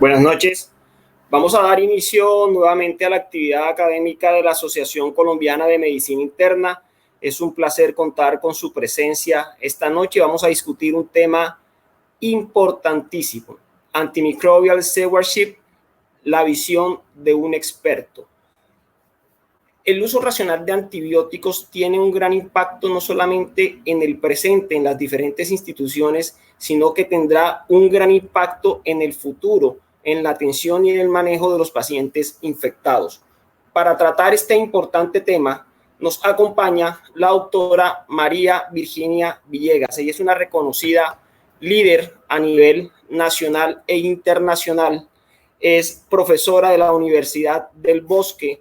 Buenas noches. Vamos a dar inicio nuevamente a la actividad académica de la Asociación Colombiana de Medicina Interna. Es un placer contar con su presencia. Esta noche vamos a discutir un tema importantísimo: Antimicrobial Stewardship, la visión de un experto. El uso racional de antibióticos tiene un gran impacto no solamente en el presente, en las diferentes instituciones, sino que tendrá un gran impacto en el futuro, en la atención y en el manejo de los pacientes infectados. Para tratar este importante tema, nos acompaña la doctora María Virginia Villegas. Ella es una reconocida líder a nivel nacional e internacional. Es profesora de la Universidad del Bosque,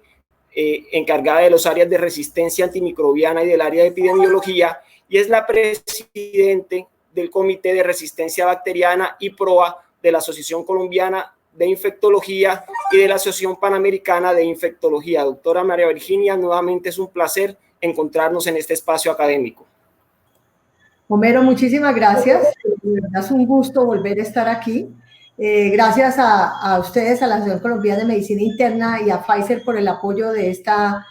encargada de las áreas de resistencia antimicrobiana y del área de epidemiología, y es la presidente del Comité de Resistencia Bacteriana y PROA de la Asociación Colombiana de Infectología y de la Asociación Panamericana de Infectología. Doctora María Virginia, nuevamente es un placer encontrarnos en este espacio académico. Homero, muchísimas gracias. De verdad es un gusto volver a estar aquí. Gracias a ustedes, a la Asociación Colombiana de Medicina Interna y a Pfizer por el apoyo de esta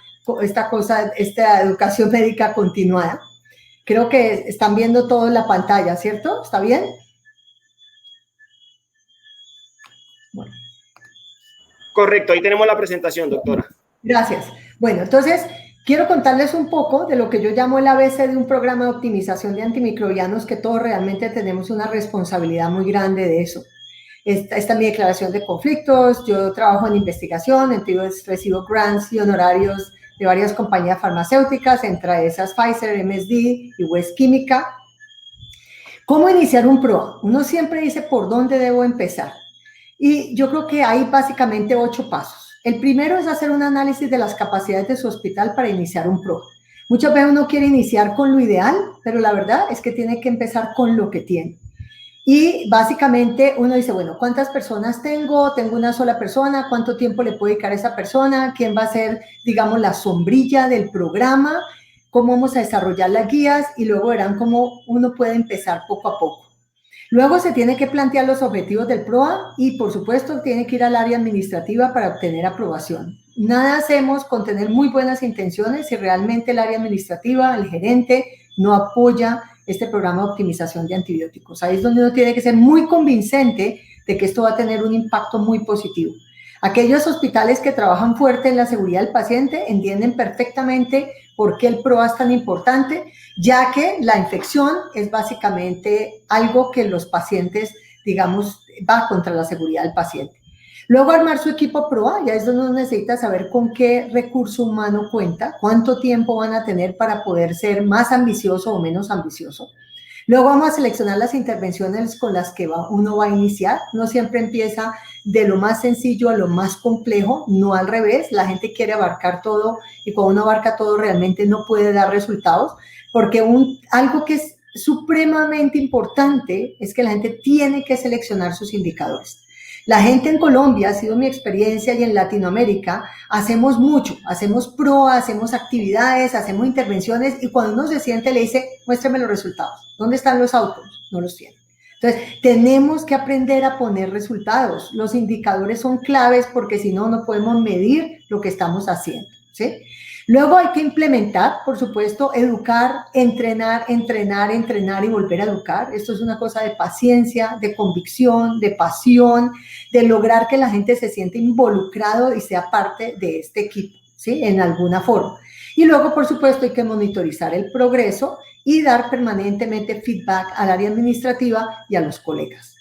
educación médica continuada. Creo que están viendo todo en la pantalla, ¿cierto? ¿Está bien? Bueno. Correcto, ahí tenemos la presentación, doctora. Gracias. Bueno, entonces quiero contarles un poco de lo que yo llamo el ABC de un programa de optimización de antimicrobianos, que todos realmente tenemos una responsabilidad muy grande de eso. Esta es mi declaración de conflictos. Yo trabajo en investigación, entonces recibo grants y honorarios de varias compañías farmacéuticas, entre esas Pfizer, MSD y West Química. ¿Cómo iniciar un PROA? Uno siempre dice por dónde debo empezar. Y yo creo que hay básicamente 8 pasos. El primero es hacer un análisis de las capacidades de su hospital para iniciar un PROA. Muchas veces uno quiere iniciar con lo ideal, pero la verdad es que tiene que empezar con lo que tiene. Y básicamente uno dice, bueno, ¿cuántas personas tengo? ¿Tengo una sola persona? ¿Cuánto tiempo le puedo dedicar a esa persona? ¿Quién va a ser, digamos, la sombrilla del programa? ¿Cómo vamos a desarrollar las guías? Y luego verán cómo uno puede empezar poco a poco. Luego se tiene que plantear los objetivos del PROA y, por supuesto, tiene que ir al área administrativa para obtener aprobación. Nada hacemos con tener muy buenas intenciones si realmente el área administrativa, el gerente, no apoya este programa de optimización de antibióticos. Ahí es donde uno tiene que ser muy convincente de que esto va a tener un impacto muy positivo. Aquellos hospitales que trabajan fuerte en la seguridad del paciente entienden perfectamente por qué el PROA es tan importante, ya que la infección es básicamente algo que los pacientes, digamos, va contra la seguridad del paciente. Luego armar su equipo PROA, ya es donde uno necesita saber con qué recurso humano cuenta, cuánto tiempo van a tener para poder ser más ambicioso o menos ambicioso. Luego vamos a seleccionar las intervenciones con las que uno va a iniciar. No siempre empieza de lo más sencillo a lo más complejo, no al revés. La gente quiere abarcar todo y cuando uno abarca todo realmente no puede dar resultados, porque algo que es supremamente importante es que la gente tiene que seleccionar sus indicadores. La gente en Colombia, ha sido mi experiencia, y en Latinoamérica, hacemos mucho, hacemos PROA, hacemos actividades, hacemos intervenciones, y cuando uno se siente le dice, muéstrame los resultados. ¿Dónde están los outcomes? No los tienen. Entonces, tenemos que aprender a poner resultados. Los indicadores son claves porque si no, no podemos medir lo que estamos haciendo, ¿sí? Luego hay que implementar, por supuesto, educar, entrenar, entrenar, entrenar y volver a educar. Esto es una cosa de paciencia, de convicción, de pasión, de lograr que la gente se sienta involucrado y sea parte de este equipo, ¿sí? En alguna forma. Y luego, por supuesto, hay que monitorizar el progreso y dar permanentemente feedback al área administrativa y a los colegas.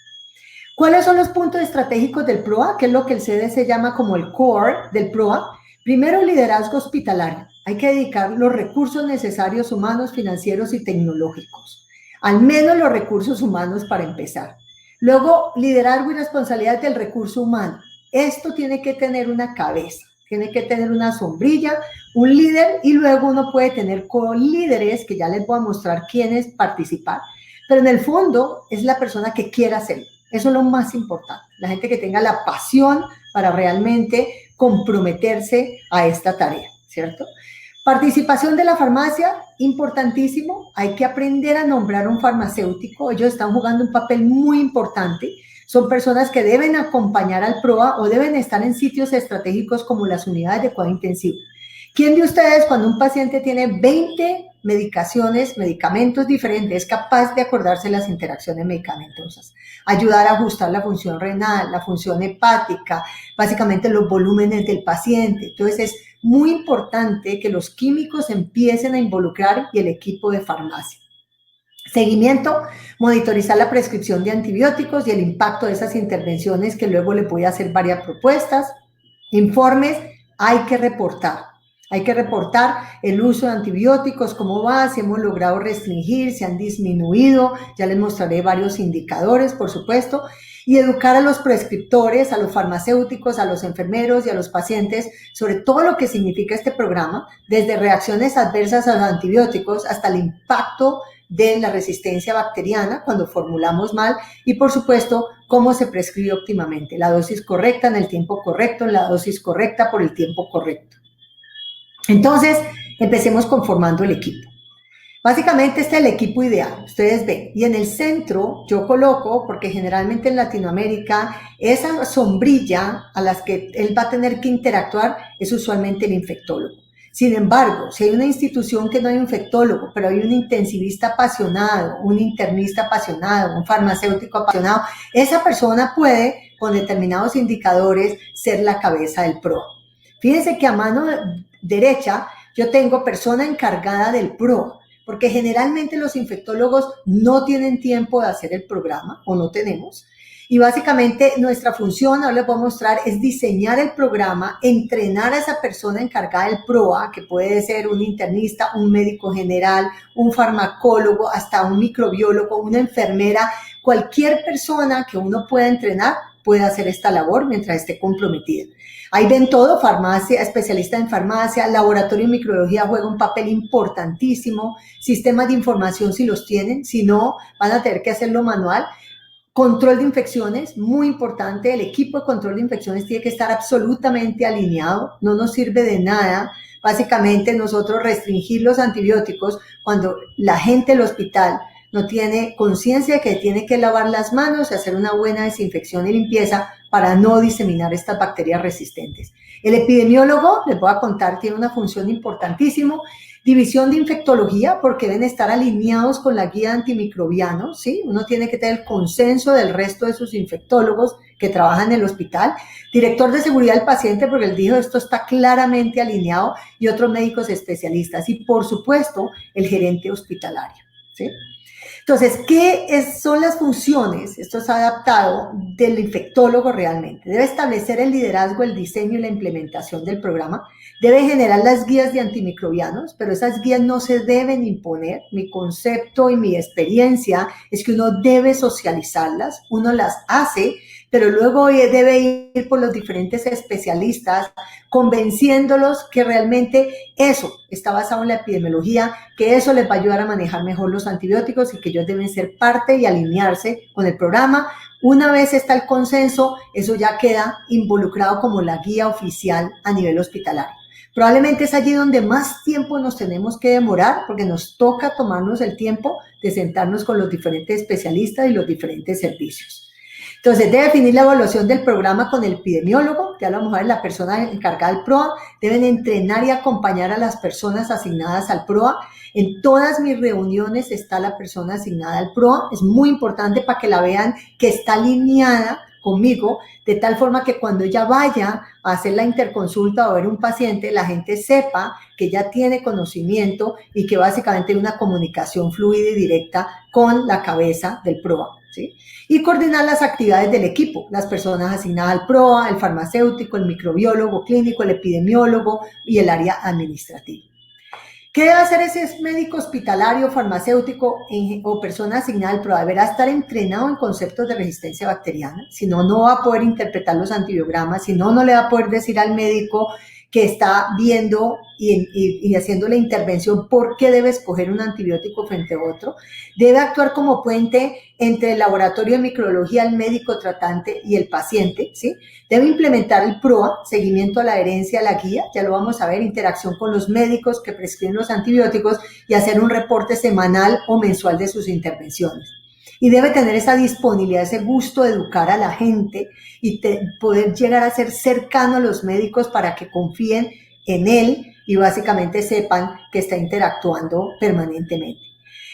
¿Cuáles son los puntos estratégicos del PROA? Que es lo que el CDC llama como el core del PROA. Primero, liderazgo hospitalario. Hay que dedicar los recursos necesarios humanos, financieros y tecnológicos. Al menos los recursos humanos para empezar. Luego, liderazgo y responsabilidad del recurso humano. Esto tiene que tener una cabeza, tiene que tener una sombrilla, un líder, y luego uno puede tener co-líderes, que ya les voy a mostrar quiénes participar. Pero en el fondo es la persona que quiera hacerlo. Eso es lo más importante. La gente que tenga la pasión para realmente comprometerse a esta tarea, ¿cierto? Participación de la farmacia, importantísimo. Hay que aprender a nombrar un farmacéutico. Ellos están jugando un papel muy importante. son personas que deben acompañar al PROA o deben estar en sitios estratégicos como las unidades de cuidado intensivo. ¿Quién de ustedes, cuando un paciente tiene 20 medicamentos diferentes, es capaz de acordarse las interacciones medicamentosas? Ayudar a ajustar la función renal, la función hepática, básicamente los volúmenes del paciente. Entonces es muy importante que los químicos empiecen a involucrar y el equipo de farmacia. Seguimiento, monitorizar la prescripción de antibióticos y el impacto de esas intervenciones, que luego le voy a hacer varias propuestas. Informes, hay que reportar el uso de antibióticos, cómo va, si hemos logrado restringir, si han disminuido, ya les mostraré varios indicadores, por supuesto, y educar a los prescriptores, a los farmacéuticos, a los enfermeros y a los pacientes sobre todo lo que significa este programa, desde reacciones adversas a los antibióticos hasta el impacto de la resistencia bacteriana cuando formulamos mal y, por supuesto, cómo se prescribe óptimamente, la dosis correcta en el tiempo correcto, la dosis correcta por el tiempo correcto. Entonces, empecemos conformando el equipo. Básicamente este es el equipo ideal, ustedes ven, y en el centro yo coloco, porque generalmente en Latinoamérica esa sombrilla a las que él va a tener que interactuar es usualmente el infectólogo. Sin embargo, si hay una institución que no hay un infectólogo, pero hay un intensivista apasionado, un internista apasionado, un farmacéutico apasionado, esa persona puede, con determinados indicadores, ser la cabeza del PROA. Fíjense que a mano derecha yo tengo persona encargada del PROA, porque generalmente los infectólogos no tienen tiempo de hacer el programa, o no tenemos, y básicamente nuestra función, ahora les voy a mostrar, es diseñar el programa, entrenar a esa persona encargada del PROA, que puede ser un internista, un médico general, un farmacólogo, hasta un microbiólogo, una enfermera, cualquier persona que uno pueda entrenar puede hacer esta labor mientras esté comprometida. Ahí ven todo, farmacia, especialista en farmacia, laboratorio de microbiología juega un papel importantísimo, sistemas de información si los tienen, si no, van a tener que hacerlo manual. Control de infecciones, muy importante, el equipo de control de infecciones tiene que estar absolutamente alineado, no nos sirve de nada, básicamente nosotros restringir los antibióticos cuando la gente del hospital no tiene conciencia de que tiene que lavar las manos y hacer una buena desinfección y limpieza para no diseminar estas bacterias resistentes. El epidemiólogo, les voy a contar, tiene una función importantísima. División de infectología, porque deben estar alineados con la guía de antimicrobianos, ¿sí? Uno tiene que tener el consenso del resto de sus infectólogos que trabajan en el hospital. Director de seguridad del paciente, porque él dijo esto está claramente alineado, y otros médicos especialistas. Y, por supuesto, el gerente hospitalario, ¿sí? Entonces, ¿qué son las funciones? Esto es adaptado del infectólogo realmente. Debe establecer el liderazgo, el diseño y la implementación del programa. Debe generar las guías de antimicrobianos, pero esas guías no se deben imponer. Mi concepto y mi experiencia es que uno debe socializarlas, uno las hace, pero luego debe ir por los diferentes especialistas, convenciéndolos que realmente eso está basado en la epidemiología, que eso les va a ayudar a manejar mejor los antibióticos y que ellos deben ser parte y alinearse con el programa. Una vez está el consenso, eso ya queda involucrado como la guía oficial a nivel hospitalario. Probablemente es allí donde más tiempo nos tenemos que demorar, porque nos toca tomarnos el tiempo de sentarnos con los diferentes especialistas y los diferentes servicios. Entonces, debe definir la evaluación del programa con el epidemiólogo, ya a lo mejor es la persona encargada del PROA, deben entrenar y acompañar a las personas asignadas al PROA. En todas mis reuniones está la persona asignada al PROA, es muy importante para que la vean que está alineada conmigo, de tal forma que cuando ella vaya a hacer la interconsulta o a ver un paciente, la gente sepa que ya tiene conocimiento y que básicamente hay una comunicación fluida y directa con la cabeza del PROA, ¿sí? Y coordinar las actividades del equipo, las personas asignadas al PROA, el farmacéutico, el microbiólogo clínico, el epidemiólogo y el área administrativa. ¿Qué debe hacer ese médico hospitalario, farmacéutico o persona asignada al PROA? Deberá estar entrenado en conceptos de resistencia bacteriana, si no, no va a poder interpretar los antibiogramas, si no, no le va a poder decir al médico que está viendo y haciendo la intervención por qué debe escoger un antibiótico frente a otro. Debe actuar como puente entre el laboratorio de microbiología, el médico tratante y el paciente, ¿sí? Debe implementar el PROA, seguimiento a la adherencia a la guía, ya lo vamos a ver, interacción con los médicos que prescriben los antibióticos y hacer un reporte semanal o mensual de sus intervenciones. y debe tener esa disponibilidad, ese gusto de educar a la gente y poder llegar a ser cercano a los médicos para que confíen en él y básicamente sepan que está interactuando permanentemente.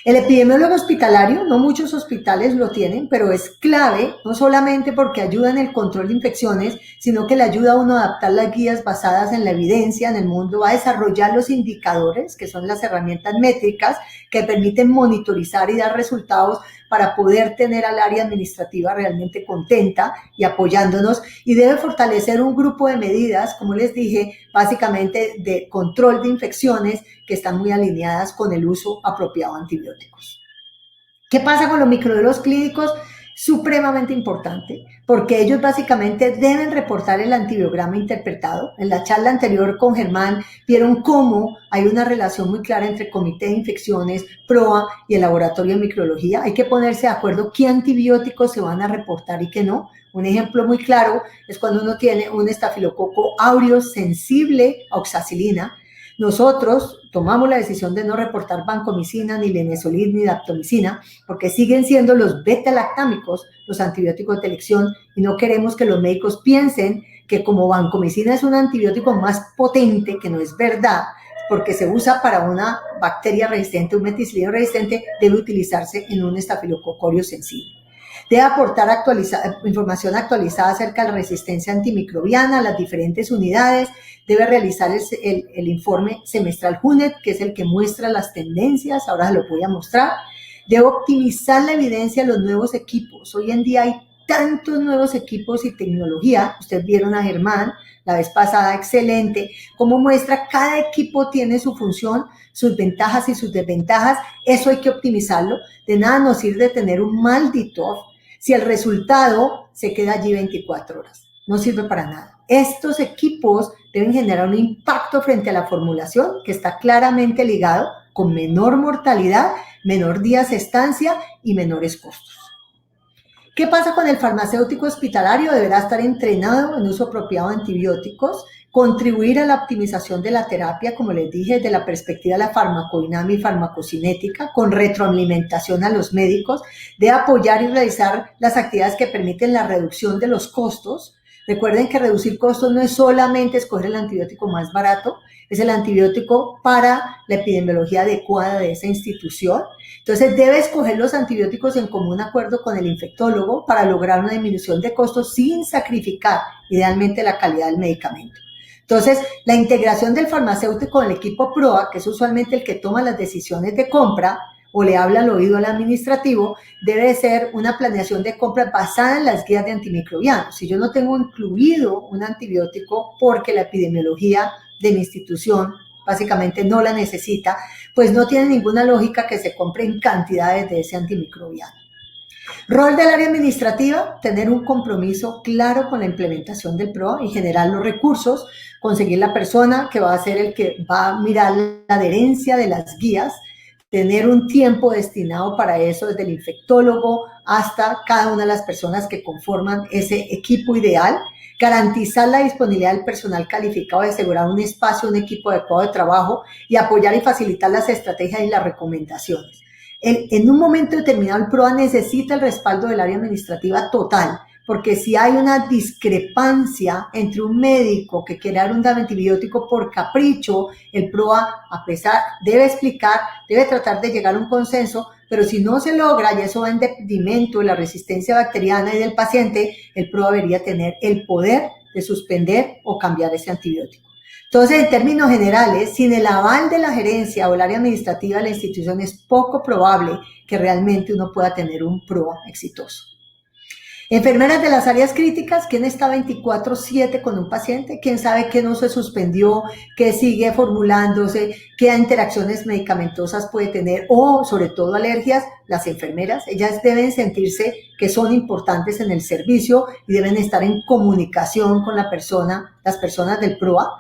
El epidemiólogo hospitalario, no muchos hospitales lo tienen, pero es clave, no solamente porque ayuda en el control de infecciones, sino que le ayuda a uno a adaptar las guías basadas en la evidencia en el mundo, a desarrollar los indicadores, que son las herramientas métricas que permiten monitorizar y dar resultados para poder tener al área administrativa realmente contenta y apoyándonos, y debe fortalecer un grupo de medidas, como les dije, básicamente de control de infecciones que están muy alineadas con el uso apropiado de antibióticos. ¿Qué pasa con los microbiólogos clínicos? Supremamente importante, porque ellos básicamente deben reportar el antibiograma interpretado. En la charla anterior con Germán vieron cómo hay una relación muy clara entre Comité de Infecciones, PROA y el Laboratorio de Microbiología. Hay que ponerse de acuerdo qué antibióticos se van a reportar y qué no. Un ejemplo muy claro es cuando uno tiene un estafilococo aureus sensible a oxacilina. Nosotros tomamos la decisión de no reportar vancomicina, ni linezolid, ni daptomicina, porque siguen siendo los beta-lactámicos los antibióticos de elección y no queremos que los médicos piensen que como vancomicina es un antibiótico más potente, que no es verdad, porque se usa para una bacteria resistente, un meticilino resistente, debe utilizarse en un estafilococo aureus sensible. Debe aportar información actualizada acerca de la resistencia antimicrobiana a las diferentes unidades. Debe realizar el informe semestral HUNET, que es el que muestra las tendencias. Ahora se lo voy a mostrar. Debe optimizar la evidencia de los nuevos equipos. Hoy en día hay tantos nuevos equipos y tecnología. Ustedes vieron a Germán la vez pasada, excelente. Como muestra, cada equipo tiene su función, sus ventajas y sus desventajas. Eso hay que optimizarlo. De nada nos sirve tener un maldito si el resultado se queda allí 24 horas. No sirve para nada. Estos equipos deben generar un impacto frente a la formulación que está claramente ligado con menor mortalidad, menor días de estancia y menores costos. ¿Qué pasa con el farmacéutico hospitalario? Deberá estar entrenado en uso apropiado de antibióticos, contribuir a la optimización de la terapia, como les dije, desde la perspectiva de la farmacodinámica y farmacocinética, con retroalimentación a los médicos, de apoyar y realizar las actividades que permiten la reducción de los costos. Recuerden que reducir costos no es solamente escoger el antibiótico más barato, es el antibiótico para la epidemiología adecuada de esa institución. Entonces debe escoger los antibióticos en común acuerdo con el infectólogo para lograr una disminución de costos sin sacrificar idealmente la calidad del medicamento. Entonces, la integración del farmacéutico con el equipo PROA, que es usualmente el que toma las decisiones de compra o le habla al oído al administrativo, debe ser una planeación de compra basada en las guías de antimicrobianos. Si yo no tengo incluido un antibiótico porque la epidemiología de mi institución básicamente no la necesita, pues no tiene ninguna lógica que se compren cantidades de ese antimicrobiano. Rol del área administrativa, tener un compromiso claro con la implementación del PROA y generar los recursos, conseguir la persona que va a ser el que va a mirar la adherencia de las guías, tener un tiempo destinado para eso, desde el infectólogo hasta cada una de las personas que conforman ese equipo ideal, garantizar la disponibilidad del personal calificado, asegurar un espacio, un equipo adecuado de trabajo y apoyar y facilitar las estrategias y las recomendaciones. En un momento determinado el PROA necesita el respaldo del área administrativa total, porque si hay una discrepancia entre un médico que quiere dar un antibiótico por capricho, el PROA, a pesar, debe explicar, debe tratar de llegar a un consenso, pero si no se logra, y eso va en detrimento de la resistencia bacteriana y del paciente, el PROA debería tener el poder de suspender o cambiar ese antibiótico. Entonces, en términos generales, sin el aval de la gerencia o el área administrativa de la institución, es poco probable que realmente uno pueda tener un PROA exitoso. Enfermeras de las áreas críticas, ¿quién está 24/7 con un paciente? ¿Quién sabe qué no se suspendió, qué sigue formulándose, qué interacciones medicamentosas puede tener o, sobre todo, alergias? Las enfermeras, ellas deben sentirse que son importantes en el servicio y deben estar en comunicación con la persona, las personas del PROA.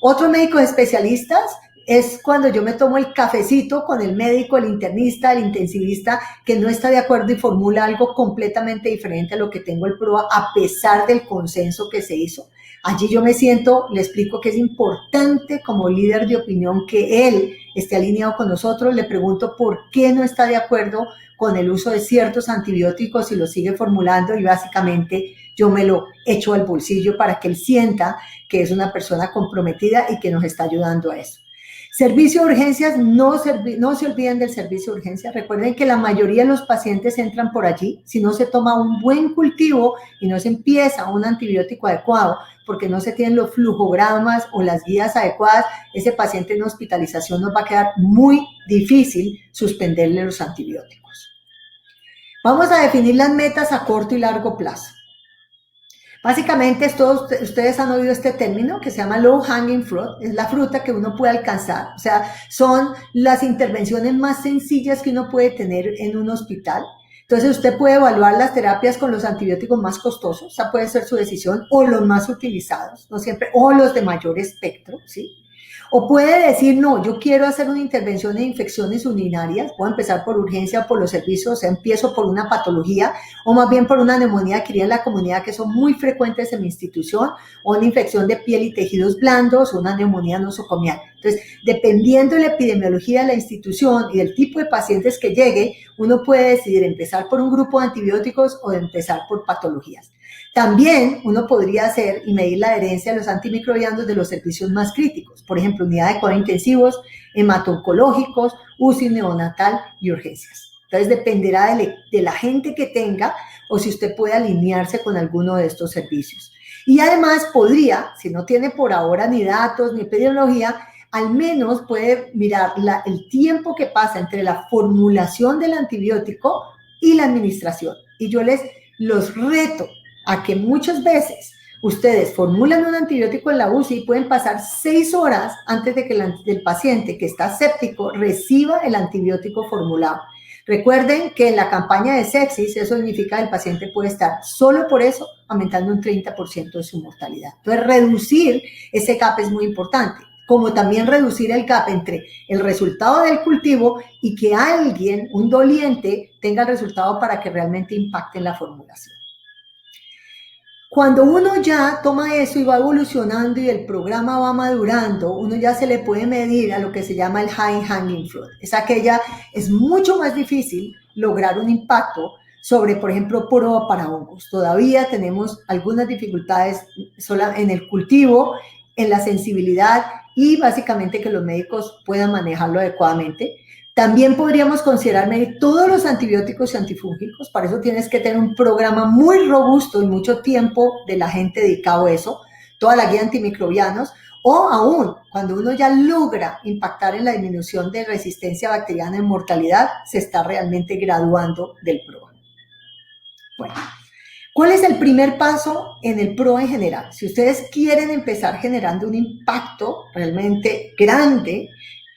Otros médicos especialistas es cuando yo me tomo el cafecito con el médico, el internista, el intensivista, que no está de acuerdo y formula algo completamente diferente a lo que tengo el PROA, a pesar del consenso que se hizo. Allí yo me siento, le explico que es importante como líder de opinión que él esté alineado con nosotros, le pregunto por qué no está de acuerdo con el uso de ciertos antibióticos y lo sigue formulando y básicamente yo me lo echo al bolsillo para que él sienta que es una persona comprometida y que nos está ayudando a eso. Servicio de urgencias, no se olviden del servicio de urgencias. Recuerden que la mayoría de los pacientes entran por allí. Si no se toma un buen cultivo y no se empieza un antibiótico adecuado, porque no se tienen los flujogramas o las guías adecuadas, ese paciente en hospitalización nos va a quedar muy difícil suspenderle los antibióticos. Vamos a definir las metas a corto y largo plazo. Básicamente, todos ustedes han oído este término que se llama low hanging fruit, es la fruta que uno puede alcanzar, o sea, son las intervenciones más sencillas que uno puede tener en un hospital. Entonces, usted puede evaluar las terapias con los antibióticos más costosos, esa puede ser su decisión, o los más utilizados, no siempre, o los de mayor espectro, ¿sí? O puede decir, no, yo quiero hacer una intervención en infecciones urinarias, puedo empezar por urgencia o por los servicios, o sea, empiezo por una patología, o más bien por una neumonía adquirida en la comunidad, que son muy frecuentes en mi institución, o una infección de piel y tejidos blandos, o una neumonía nosocomial. Entonces, dependiendo de la epidemiología de la institución y del tipo de pacientes que llegue, uno puede decidir empezar por un grupo de antibióticos o de empezar por patologías. También uno podría hacer y medir la adherencia a los antimicrobianos de los servicios más críticos, por ejemplo, unidades de cuidados intensivos, hemato-oncológicos, UCI neonatal y urgencias. Entonces dependerá de la gente que tenga o si usted puede alinearse con alguno de estos servicios. Y además podría, si no tiene por ahora ni datos ni epidemiología, al menos puede mirar el tiempo que pasa entre la formulación del antibiótico y la administración. Y yo los reto a que muchas veces ustedes formulan un antibiótico en la UCI y pueden pasar 6 horas antes de que el paciente que está séptico reciba el antibiótico formulado. Recuerden que en la campaña de sepsis, eso significa que el paciente puede estar solo por eso aumentando un 30% de su mortalidad. Entonces, reducir ese gap es muy importante, como también reducir el gap entre el resultado del cultivo y que alguien, un doliente, tenga el resultado para que realmente impacte en la formulación. Cuando uno ya toma eso y va evolucionando y el programa va madurando, uno ya se le puede medir a lo que se llama el high hanging fruit. Es mucho más difícil lograr un impacto sobre, por ejemplo, prueba para hongos. Todavía tenemos algunas dificultades en el cultivo, en la sensibilidad y básicamente que los médicos puedan manejarlo adecuadamente. También podríamos considerar medir todos los antibióticos y antifúngicos, para eso tienes que tener un programa muy robusto y mucho tiempo de la gente dedicado a eso, toda la guía antimicrobianos, o aún cuando uno ya logra impactar en la disminución de resistencia bacteriana en mortalidad, se está realmente graduando del PROA. Bueno, ¿cuál es el primer paso en el PROA en general? Si ustedes quieren empezar generando un impacto realmente grande,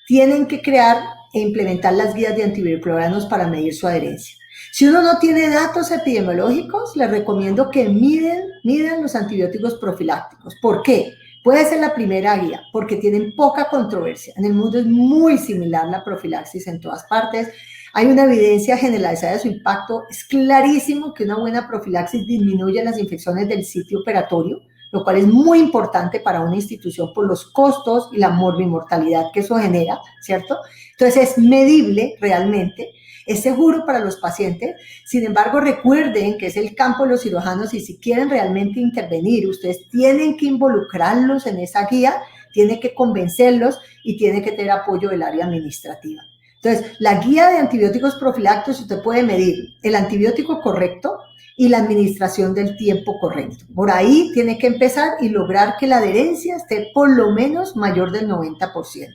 tienen que crear e implementar las guías de antimicrobianos para medir su adherencia. Si uno no tiene datos epidemiológicos, les recomiendo que midan los antibióticos profilácticos. ¿Por qué? Puede ser la primera guía, porque tienen poca controversia. En el mundo es muy similar la profilaxis en todas partes. Hay una evidencia generalizada de su impacto. Es clarísimo que una buena profilaxis disminuye las infecciones del sitio operatorio, lo cual es muy importante para una institución por los costos y la morbimortalidad que eso genera, ¿cierto? Entonces es medible realmente, es seguro para los pacientes. Sin embargo, recuerden que es el campo de los cirujanos y si quieren realmente intervenir, ustedes tienen que involucrarlos en esa guía, tienen que convencerlos y tienen que tener apoyo del área administrativa. Entonces, la guía de antibióticos profilácticos, usted puede medir el antibiótico correcto y la administración del tiempo correcto. Por ahí tiene que empezar y lograr que la adherencia esté por lo menos mayor del 90%.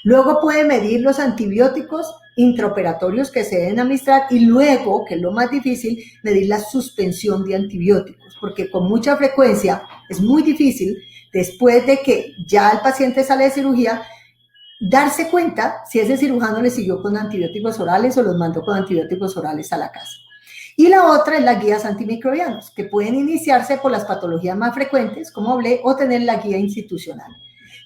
Luego puede medir los antibióticos intraoperatorios que se deben administrar y luego, que es lo más difícil, medir la suspensión de antibióticos, porque con mucha frecuencia es muy difícil, después de que ya el paciente sale de cirugía, darse cuenta si ese cirujano le siguió con antibióticos orales o los mandó con antibióticos orales a la casa. Y la otra es las guías antimicrobianos, que pueden iniciarse por las patologías más frecuentes, como hablé, o tener la guía institucional.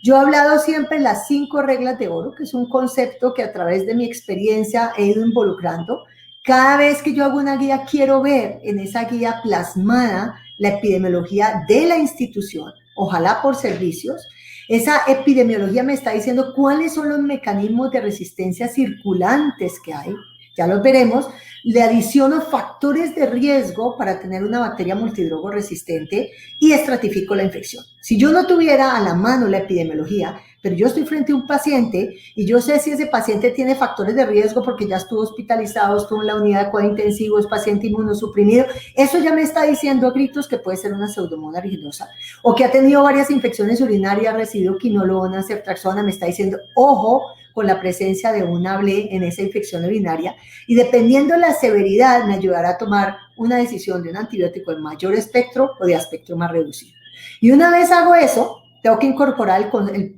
Yo he hablado siempre de las 5 reglas de oro, que es un concepto que a través de mi experiencia he ido involucrando. Cada vez que yo hago una guía, quiero ver en esa guía plasmada la epidemiología de la institución, ojalá por servicios. Esa epidemiología me está diciendo cuáles son los mecanismos de resistencia circulantes que hay, ya los veremos. Le adiciono factores de riesgo para tener una bacteria multidrogo resistente y estratifico la infección. Si yo no tuviera a la mano la epidemiología, pero yo estoy frente a un paciente y yo sé si ese paciente tiene factores de riesgo porque ya estuvo hospitalizado, estuvo en la unidad de cuidado intensivo, es paciente inmunosuprimido, eso ya me está diciendo a gritos que puede ser una pseudomonas aeruginosa, o que ha tenido varias infecciones urinarias, recibido quinolona, ceftriaxona, me está diciendo, ojo, con la presencia de una BLE en esa infección urinaria, y dependiendo de la severidad me ayudará a tomar una decisión de un antibiótico de mayor espectro o de espectro más reducido. Y una vez hago eso, tengo que incorporar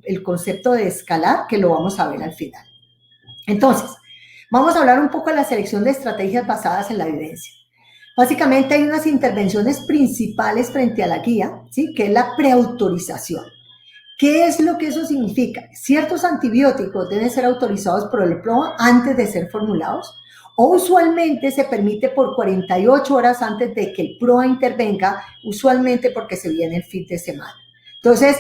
el concepto de escalar, que lo vamos a ver al final. Entonces, vamos a hablar un poco de la selección de estrategias basadas en la evidencia. Básicamente hay unas intervenciones principales frente a la guía, ¿sí? Que es la preautorización. ¿Qué es lo que eso significa? Ciertos antibióticos deben ser autorizados por el PROA antes de ser formulados, o usualmente se permite por 48 horas antes de que el PROA intervenga, usualmente porque se viene el fin de semana. Entonces,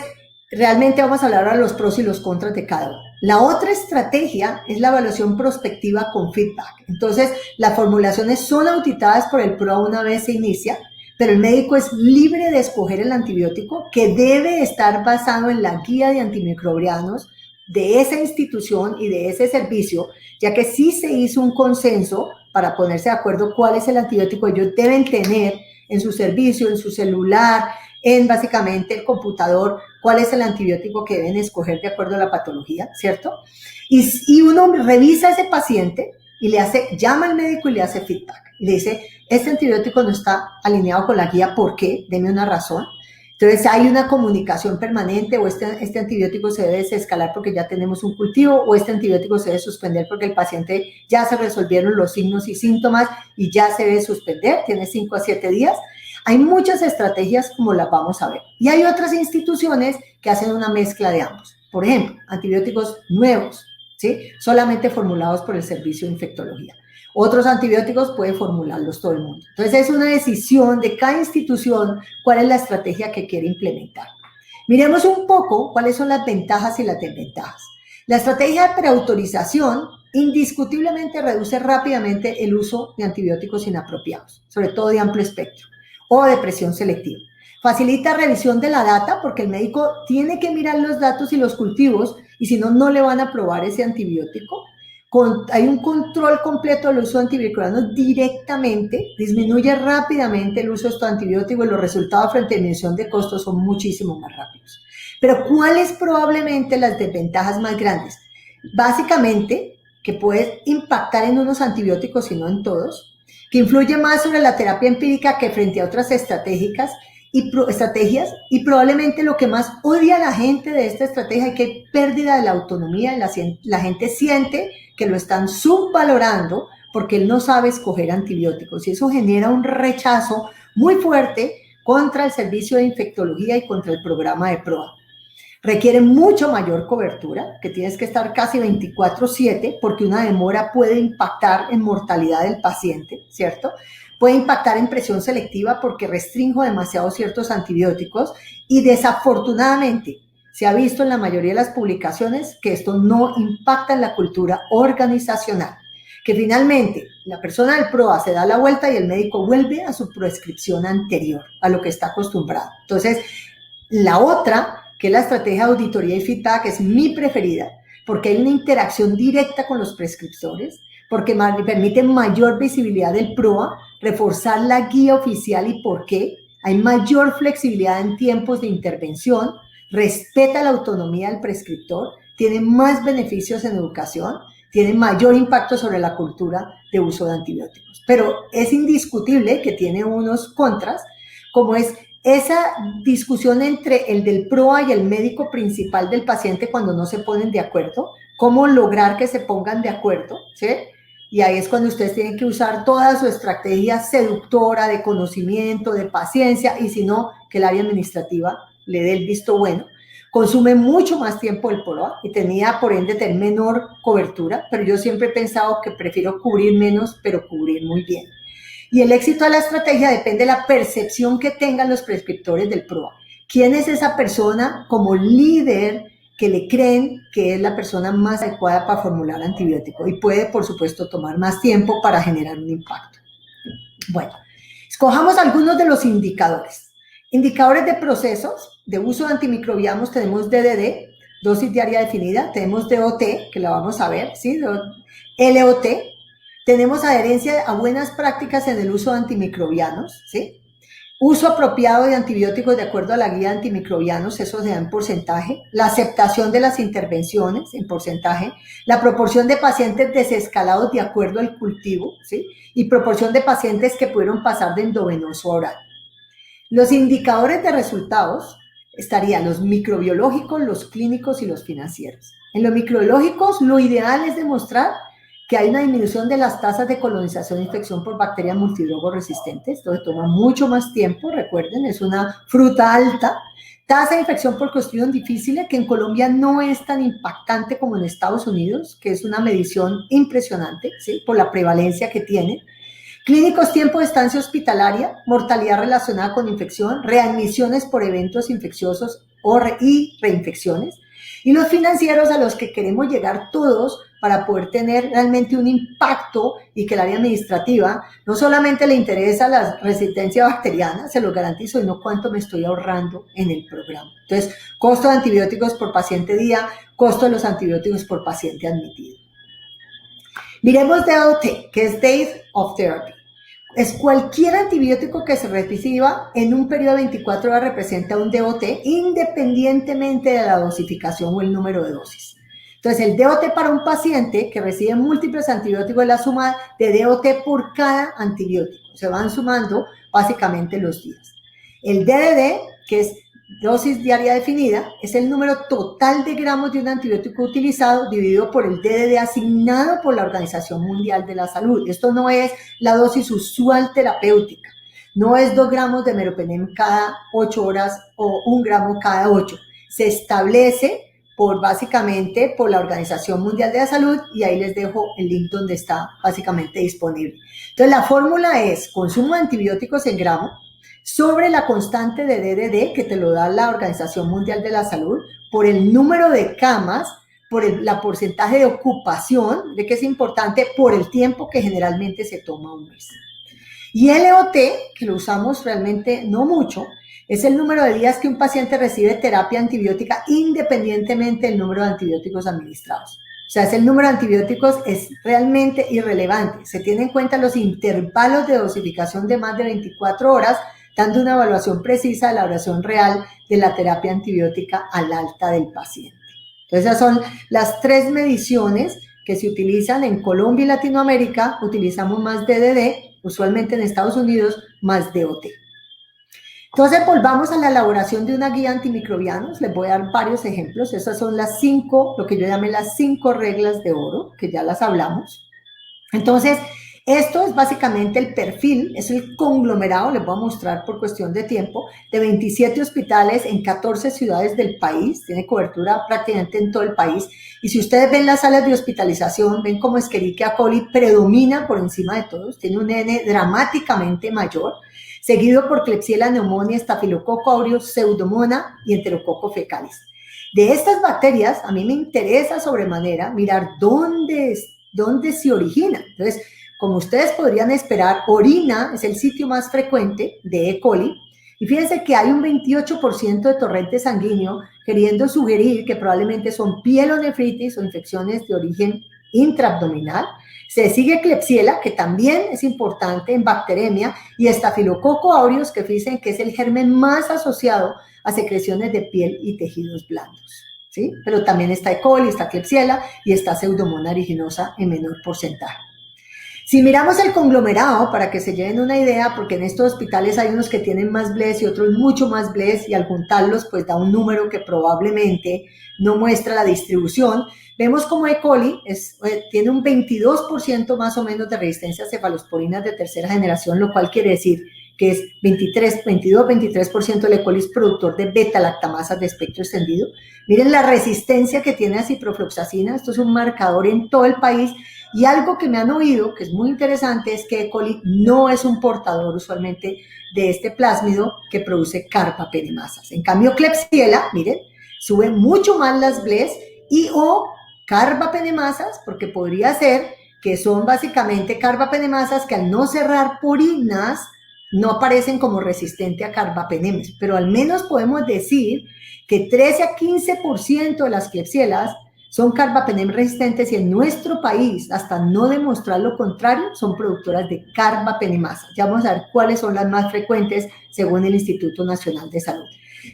realmente vamos a hablar ahora de los pros y los contras de cada uno. La otra estrategia es la evaluación prospectiva con feedback. Entonces, las formulaciones son auditadas por el PROA una vez se inicia, pero el médico es libre de escoger el antibiótico que debe estar basado en la guía de antimicrobianos de esa institución y de ese servicio, ya que sí se hizo un consenso para ponerse de acuerdo cuál es el antibiótico que ellos deben tener en su servicio, en su celular, en básicamente el computador, cuál es el antibiótico que deben escoger de acuerdo a la patología, ¿cierto? Y uno revisa a ese paciente y llama al médico y le hace feedback. Y le dice, este antibiótico no está alineado con la guía, ¿por qué? Deme una razón. Entonces hay una comunicación permanente, o este antibiótico se debe desescalar porque ya tenemos un cultivo, o este antibiótico se debe suspender porque el paciente ya se resolvieron los signos y síntomas y ya se debe suspender, tiene 5 a 7 días. Hay muchas estrategias como las vamos a ver. Y hay otras instituciones que hacen una mezcla de ambos. Por ejemplo, antibióticos nuevos, ¿sí? Solamente formulados por el servicio de infectología. Otros antibióticos puede formularlos todo el mundo. Entonces es una decisión de cada institución cuál es la estrategia que quiere implementar. Miremos un poco cuáles son las ventajas y las desventajas. La estrategia de preautorización indiscutiblemente reduce rápidamente el uso de antibióticos inapropiados, sobre todo de amplio espectro, o de presión selectiva. Facilita revisión de la data porque el médico tiene que mirar los datos y los cultivos y si no, no le van a aprobar ese antibiótico. Hay un control completo del uso de antimicrobianos directamente, disminuye rápidamente el uso de estos antibióticos y los resultados frente a disminución de costos son muchísimo más rápidos. Pero ¿cuáles probablemente las desventajas más grandes? Básicamente, que puede impactar en unos antibióticos y no en todos, que influye más sobre la terapia empírica que frente a otras estrategias y probablemente lo que más odia a la gente de esta estrategia es que hay pérdida de la autonomía, la gente siente que lo están subvalorando porque él no sabe escoger antibióticos y eso genera un rechazo muy fuerte contra el servicio de infectología y contra el programa de PROA. Requiere mucho mayor cobertura, que tienes que estar casi 24/7 porque una demora puede impactar en mortalidad del paciente, ¿cierto? Puede impactar en presión selectiva porque restringo demasiado ciertos antibióticos y desafortunadamente se ha visto en la mayoría de las publicaciones que esto no impacta en la cultura organizacional, que finalmente la persona del PROA se da la vuelta y el médico vuelve a su prescripción anterior, a lo que está acostumbrado. Entonces, la otra, que es la estrategia de auditoría y feedback, es mi preferida, porque hay una interacción directa con los prescriptores, porque permite mayor visibilidad del PROA, reforzar la guía oficial y por qué, hay mayor flexibilidad en tiempos de intervención, respeta la autonomía del prescriptor, tiene más beneficios en educación, tiene mayor impacto sobre la cultura de uso de antibióticos. Pero es indiscutible que tiene unos contras, como es esa discusión entre el del PROA y el médico principal del paciente cuando no se ponen de acuerdo, cómo lograr que se pongan de acuerdo, ¿sí? Y ahí es cuando ustedes tienen que usar toda su estrategia seductora de conocimiento, de paciencia, y si no, que el área administrativa le dé el visto bueno. Consume mucho más tiempo el PROA y tenía, por ende, tener menor cobertura, pero yo siempre he pensado que prefiero cubrir menos, pero cubrir muy bien. Y el éxito de la estrategia depende de la percepción que tengan los prescriptores del PROA. quién es esa persona como líder que le creen que es la persona más adecuada para formular antibiótico y puede, por supuesto, tomar más tiempo para generar un impacto. Bueno, escojamos algunos de los indicadores. Indicadores de procesos de uso de antimicrobianos, tenemos DDD, dosis diaria definida, tenemos DOT, que la vamos a ver, ¿sí? LOT, tenemos adherencia a buenas prácticas en el uso de antimicrobianos, ¿sí? Uso apropiado de antibióticos de acuerdo a la guía de antimicrobianos, eso se da en porcentaje. La aceptación de las intervenciones en porcentaje. La proporción de pacientes desescalados de acuerdo al cultivo, ¿sí? Y proporción de pacientes que pudieron pasar de endovenoso a oral. Los indicadores de resultados estarían los microbiológicos, los clínicos y los financieros. En los microbiológicos, lo ideal es demostrar que hay una disminución de las tasas de colonización e infección por bacterias multidrogo resistentes, entonces toma mucho más tiempo, recuerden, es una fruta alta. Tasa de infección por Clostridium difficile, que en Colombia no es tan impactante como en Estados Unidos, que es una medición impresionante, ¿sí? Por la prevalencia que tiene. Clínicos, tiempo de estancia hospitalaria, mortalidad relacionada con infección, readmisiones por eventos infecciosos y reinfecciones. Y los financieros a los que queremos llegar todos para poder tener realmente un impacto y que el área administrativa no solamente le interesa la resistencia bacteriana, se lo garantizo, sino cuánto me estoy ahorrando en el programa. Entonces, costo de antibióticos por paciente día, costo de los antibióticos por paciente admitido. Miremos DOT, que es Days of Therapy. Es cualquier antibiótico que se reciba en un periodo de 24 horas representa un DOT independientemente de la dosificación o el número de dosis. Entonces, el DOT para un paciente que recibe múltiples antibióticos es la suma de DOT por cada antibiótico. Se van sumando básicamente los días. El DDD, que es dosis diaria definida, es el número total de gramos de un antibiótico utilizado dividido por el DDD asignado por la Organización Mundial de la Salud. Esto no es la dosis usual terapéutica. No es 2 gramos de meropenem cada 8 horas o 1 gramo cada 8. Se establece básicamente por la Organización Mundial de la Salud y ahí les dejo el link donde está básicamente disponible. Entonces, la fórmula es consumo de antibióticos en gramo sobre la constante de DDD que te lo da la Organización Mundial de la Salud por el número de camas, por la porcentaje de ocupación, de que es importante, por el tiempo que generalmente se toma un mes. Y LOT, que lo usamos realmente no mucho, es el número de días que un paciente recibe terapia antibiótica independientemente del número de antibióticos administrados. O sea, el número de antibióticos es realmente irrelevante. Se tienen en cuenta los intervalos de dosificación de más de 24 horas, dando una evaluación precisa de la duración real de la terapia antibiótica al alta del paciente. Entonces, esas son las 3 mediciones que se utilizan en Colombia y Latinoamérica. Utilizamos más DDD, usualmente en Estados Unidos más DOT. Entonces, volvamos a la elaboración de una guía antimicrobianos. Les voy a dar varios ejemplos. Esas son las 5, lo que yo llamé las 5 reglas de oro, que ya las hablamos. Entonces, esto es básicamente el perfil, es el conglomerado, les voy a mostrar por cuestión de tiempo, de 27 hospitales en 14 ciudades del país, tiene cobertura prácticamente en todo el país, y si ustedes ven las salas de hospitalización, ven cómo Escherichia coli predomina por encima de todos, tiene un N dramáticamente mayor, seguido por Klebsiella pneumoniae, Staphylococcus aureus, Pseudomonas y Enterococcus fecalis. De estas bacterias, a mí me interesa sobremanera mirar dónde se origina. Entonces, como ustedes podrían esperar, orina es el sitio más frecuente de E. coli, y fíjense que hay un 28% de torrente sanguíneo queriendo sugerir que probablemente son pielonefritis o infecciones de origen intraabdominal. Se sigue Klebsiella, que también es importante en bacteremia, y Staphylococcus aureus, que dicen que es el germen más asociado a secreciones de piel y tejidos blandos, ¿sí? Pero también está E. coli, está Klebsiella y está Pseudomonas aeruginosa en menor porcentaje. Si miramos el conglomerado, para que se lleven una idea, porque en estos hospitales hay unos que tienen más BLES y otros mucho más BLES, y al juntarlos pues da un número que probablemente no muestra la distribución, vemos como E. coli tiene un 22% más o menos de resistencia a cefalosporinas de tercera generación, lo cual quiere decir que es 22-23% del E. coli es productor de beta-lactamasas de espectro extendido. Miren la resistencia que tiene a ciprofloxacina, esto es un marcador en todo el país, Y algo que me han oído, que es muy interesante, es que E. coli no es un portador usualmente de este plásmido que produce carbapenemasas. En cambio, Klebsiella, miren, sube mucho más las BLES y o carbapenemasas, porque podría ser que son básicamente carbapenemasas que al no cerrar purinas no aparecen como resistente a carbapenemas, pero al menos podemos decir que 13 a 15% de las Klebsiellas son carbapenem resistentes y en nuestro país, hasta no demostrar lo contrario, son productoras de carbapenemasa. Ya vamos a ver cuáles son las más frecuentes según el Instituto Nacional de Salud.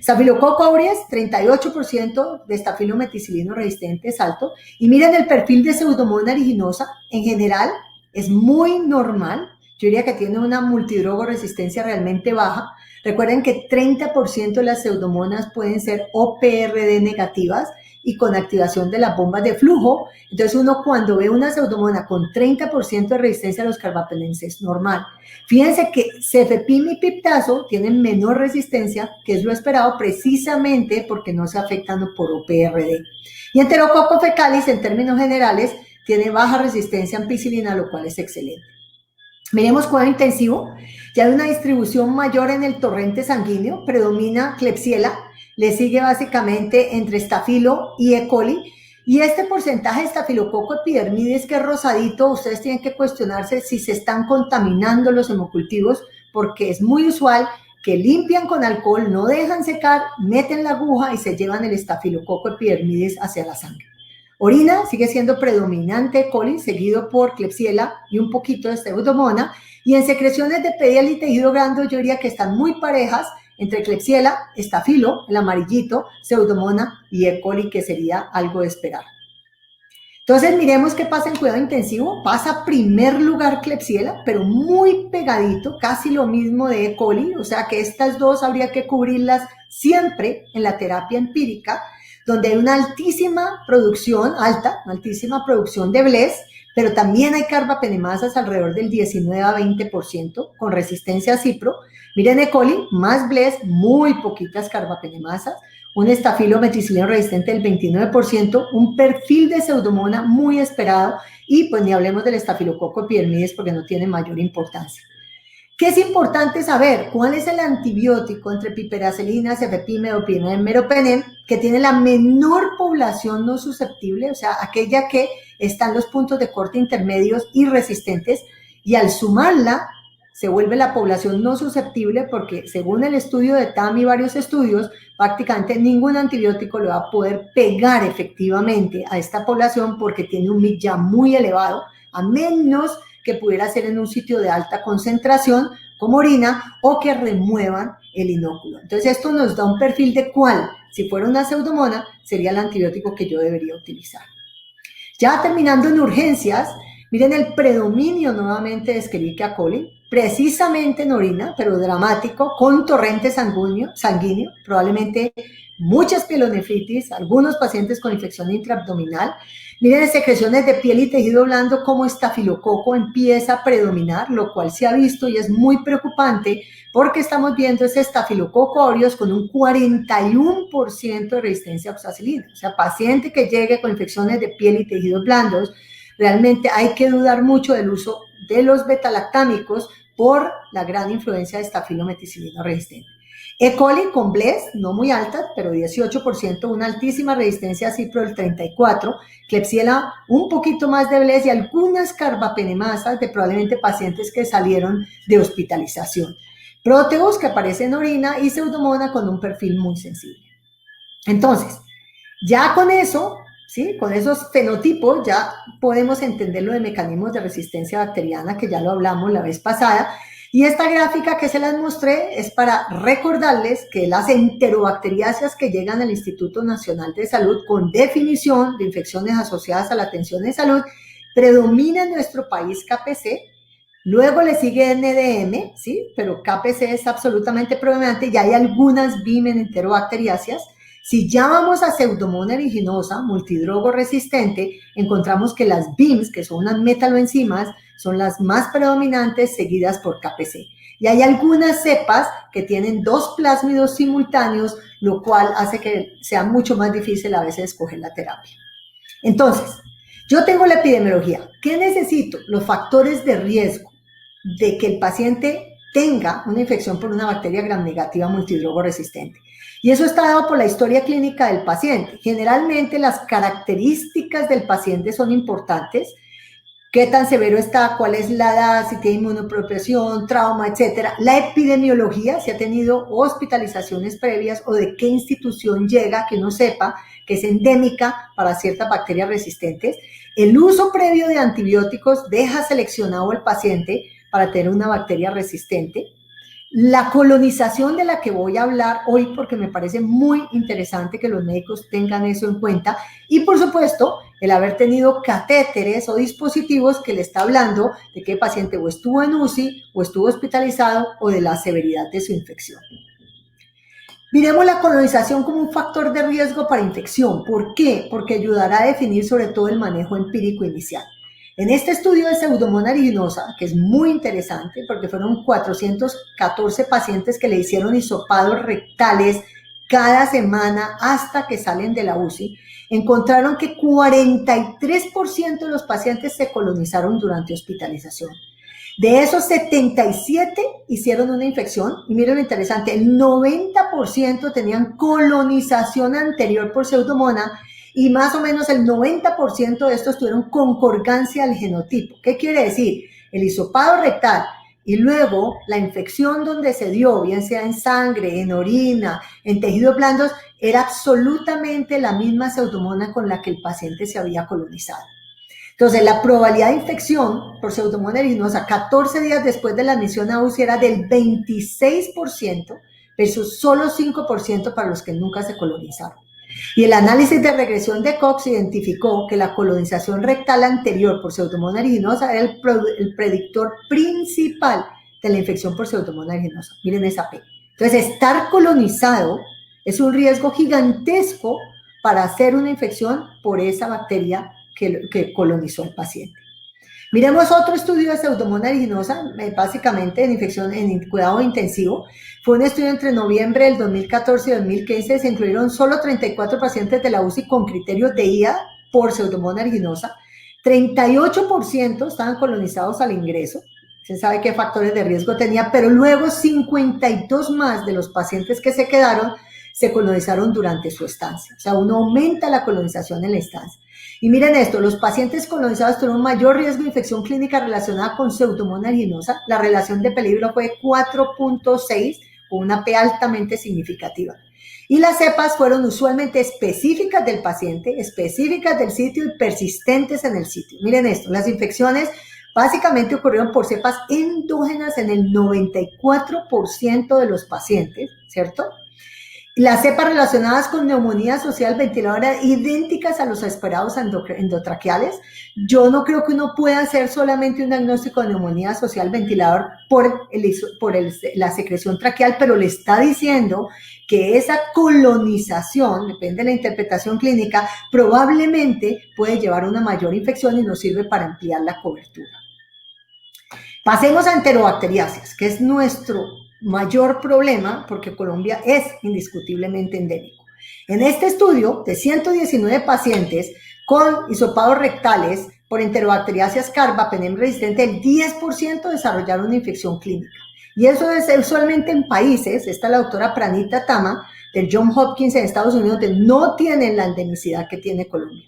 Staphylococcus aureus, 38% de estafilometicilino resistente es alto. Y miren el perfil de Pseudomonas aeruginosa, en general es muy normal. Yo diría que tiene una multidrogoresistencia realmente baja. Recuerden que 30% de las pseudomonas pueden ser OPRD negativas y con activación de las bombas de flujo. Entonces uno cuando ve una pseudomona con 30% de resistencia a los carbapenems es normal. Fíjense que cefepime y piptazo tienen menor resistencia, que es lo esperado precisamente porque no se afectan por OPRD. Y Enterococcus fecalis, en términos generales, tiene baja resistencia a ampicilina, lo cual es excelente. Miremos cuidado intensivo, ya hay una distribución mayor en el torrente sanguíneo, predomina Klebsiella, le sigue básicamente entre Staphylo y E. coli, y este porcentaje de Staphylococcus epidermidis que es rosadito, ustedes tienen que cuestionarse si se están contaminando los hemocultivos, porque es muy usual que limpian con alcohol, no dejan secar, meten la aguja y se llevan el Staphylococcus epidermidis hacia la sangre. Orina sigue siendo predominante E. coli, seguido por Klebsiella y un poquito de Pseudomonas, y en secreciones de pedial y tejido blando yo diría que están muy parejas entre Klebsiella, Staphylo, el amarillito, Pseudomonas y E. coli, que sería algo de esperar. Entonces miremos qué pasa en cuidado intensivo. Pasa primer lugar Klebsiella, pero muy pegadito, casi lo mismo de E. coli, o sea que estas dos habría que cubrirlas siempre en la terapia empírica, donde hay una altísima producción de BLES, pero también hay carbapenemasas alrededor del 19 a 20% con resistencia a cipro. Miren E. coli, más BLES, muy poquitas carbapenemasas, un estafilometicilino resistente del 29%, un perfil de pseudomona muy esperado, y pues ni hablemos del estafilococo epidermidis porque no tiene mayor importancia. ¿Qué es importante saber? ¿Cuál es el antibiótico entre piperacilina, cefepime, meropenem, meropenem, que tiene la menor población no susceptible, o sea, aquella que está en los puntos de corte intermedios y resistentes, y al sumarla se vuelve la población no susceptible porque según el estudio de TAM y varios estudios, prácticamente ningún antibiótico le va a poder pegar efectivamente a esta población porque tiene un MIC ya muy elevado, a menos que pudiera ser en un sitio de alta concentración, como orina, o que remuevan el inóculo. Entonces esto nos da un perfil de cuál, si fuera una pseudomona, sería el antibiótico que yo debería utilizar. Ya terminando en urgencias, miren el predominio nuevamente de Escherichia coli, precisamente en orina, pero dramático, con torrente sanguíneo, probablemente muchas pielonefritis, algunos pacientes con infección intraabdominal. Miren secreciones de piel y tejido blando como estafilococo empieza a predominar, lo cual se ha visto y es muy preocupante porque estamos viendo ese estafilococo aureus con un 41% de resistencia a oxacilina. O sea, paciente que llegue con infecciones de piel y tejidos blandos, realmente hay que dudar mucho del uso de los betalactámicos por la gran influencia de estafilometicilino resistente. E. coli con BLES, no muy alta, pero 18%, una altísima resistencia a cipro del 34%, Klebsiella un poquito más de BLES y algunas carbapenemasas de probablemente pacientes que salieron de hospitalización. Proteus que aparece en orina y Pseudomonas con un perfil muy sensible. Entonces, ya con eso, ¿sí? Con esos fenotipos ya podemos entender lo de mecanismos de resistencia bacteriana, que ya lo hablamos la vez pasada. Y esta gráfica que se las mostré es para recordarles que las enterobacteriáceas que llegan al Instituto Nacional de Salud con definición de infecciones asociadas a la atención de salud, predomina en nuestro país KPC, luego le sigue NDM, ¿sí? Pero KPC es absolutamente predominante y hay algunas BIM enterobacteriáceas. Si ya vamos a Pseudomonas aeruginosa, multidrogo resistente, encontramos que las BIMs, que son unas metaloenzimas, son las más predominantes, seguidas por KPC. Y hay algunas cepas que tienen dos plásmidos simultáneos, lo cual hace que sea mucho más difícil a veces escoger la terapia. Entonces, Yo tengo la epidemiología. ¿Qué necesito? Los factores de riesgo de que el paciente tenga una infección por una bacteria gram negativa multidrogo resistente. Y eso está dado por la historia clínica del paciente. Generalmente las características del paciente son importantes. ¿Qué tan severo está? ¿Cuál es la edad? Si tiene inmunosupresión, trauma, etcétera. La epidemiología, si ha tenido hospitalizaciones previas o de qué institución llega, que uno sepa que es endémica para ciertas bacterias resistentes. El uso previo de antibióticos deja seleccionado al paciente para tener una bacteria resistente. La colonización de la que voy a hablar hoy, porque me parece muy interesante que los médicos tengan eso en cuenta, y por supuesto, el haber tenido catéteres o dispositivos que le está hablando de que el paciente o estuvo en UCI o estuvo hospitalizado o de la severidad de su infección. Miremos la colonización como un factor de riesgo para infección. ¿Por qué? Porque ayudará a definir sobre todo el manejo empírico inicial. En este estudio de Pseudomonas aeruginosa, que es muy interesante porque fueron 414 pacientes que le hicieron hisopados rectales cada semana hasta que salen de la UCI, encontraron que 43% de los pacientes se colonizaron durante hospitalización. De esos, 77 hicieron una infección, y miren lo interesante, el 90% tenían colonización anterior por Pseudomonas, y más o menos el 90% de estos tuvieron concordancia al genotipo. ¿Qué quiere decir? El hisopado rectal y luego la infección donde se dio, bien sea en sangre, en orina, en tejidos blandos, era absolutamente la misma Pseudomonas con la que el paciente se había colonizado. Entonces, la probabilidad de infección por Pseudomonas aeruginosa 14 días después de la admisión a UCI era del 26% versus solo 5% para los que nunca se colonizaron. Y el análisis de regresión de Cox identificó que la colonización rectal anterior por Pseudomonas aeruginosa era el predictor principal de la infección por Pseudomonas aeruginosa. Miren esa P. Entonces, estar colonizado es un riesgo gigantesco para hacer una infección por esa bacteria que colonizó al paciente. Miremos otro estudio de Pseudomonas aeruginosa, básicamente en infección en cuidado intensivo. Fue un estudio entre noviembre del 2014 y 2015. Se incluyeron solo 34 pacientes de la UCI con criterios de IA por Pseudomonas aeruginosa. 38% estaban colonizados al ingreso. Se sabe qué factores de riesgo tenía, pero luego 52 más de los pacientes que se quedaron se colonizaron durante su estancia. O sea, uno aumenta la colonización en la estancia. Y miren esto, los pacientes colonizados tuvieron mayor riesgo de infección clínica relacionada con Pseudomonas aeruginosa. La relación de peligro fue 4.6, con una P altamente significativa. Y las cepas fueron usualmente específicas del paciente, específicas del sitio y persistentes en el sitio. Miren esto, las infecciones básicamente ocurrieron por cepas endógenas en el 94% de los pacientes, ¿cierto? Las cepas relacionadas con neumonía social ventiladora idénticas a los esperados endotraqueales. Yo no creo que uno pueda hacer solamente un diagnóstico de neumonía social ventilador por la secreción traqueal, pero le está diciendo que esa colonización, depende de la interpretación clínica, probablemente puede llevar a una mayor infección y nos sirve para ampliar la cobertura. Pasemos a enterobacteriaceas, que es nuestro mayor problema porque Colombia es indiscutiblemente endémico. En este estudio de 119 pacientes con hisopados rectales por enterobacteriaceas carbapenem resistente, el 10% desarrollaron una infección clínica. Y eso es usualmente en países, esta es la doctora Pranita Tama del Johns Hopkins en Estados Unidos, que no tienen la endemicidad que tiene Colombia.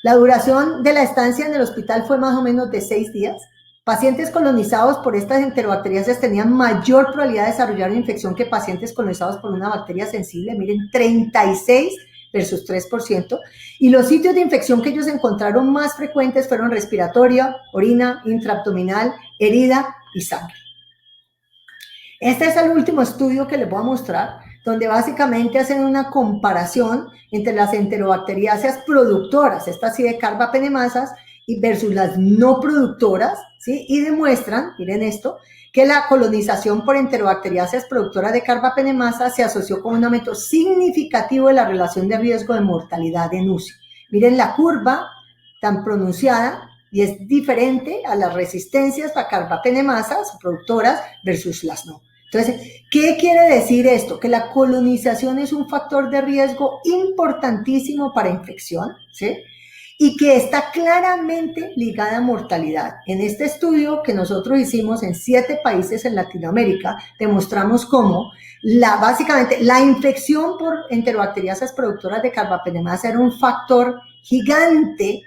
La duración de la estancia en el hospital fue más o menos de 6 días. Pacientes colonizados por estas enterobacteriaceas tenían mayor probabilidad de desarrollar una infección que pacientes colonizados por una bacteria sensible. Miren, 36 versus 3%. Y los sitios de infección que ellos encontraron más frecuentes fueron respiratoria, orina, intraabdominal, herida y sangre. Este es el último estudio que les voy a mostrar, donde básicamente hacen una comparación entre las enterobacteriaceas productoras, estas sí de carbapenemasas, versus las no productoras, ¿sí? Y demuestran, miren esto, que la colonización por enterobacteriaceas productoras de carbapenemasa se asoció con un aumento significativo de la relación de riesgo de mortalidad en UCI. Miren la curva tan pronunciada y es diferente a las resistencias a carbapenemasas productoras versus las no. Entonces, ¿qué quiere decir esto? Que la colonización es un factor de riesgo importantísimo para infección, ¿sí? y que está claramente ligada a mortalidad. En este estudio que nosotros hicimos en 7 países en Latinoamérica, demostramos cómo básicamente la infección por enterobacteriasas productoras de carbapenemasa era un factor gigante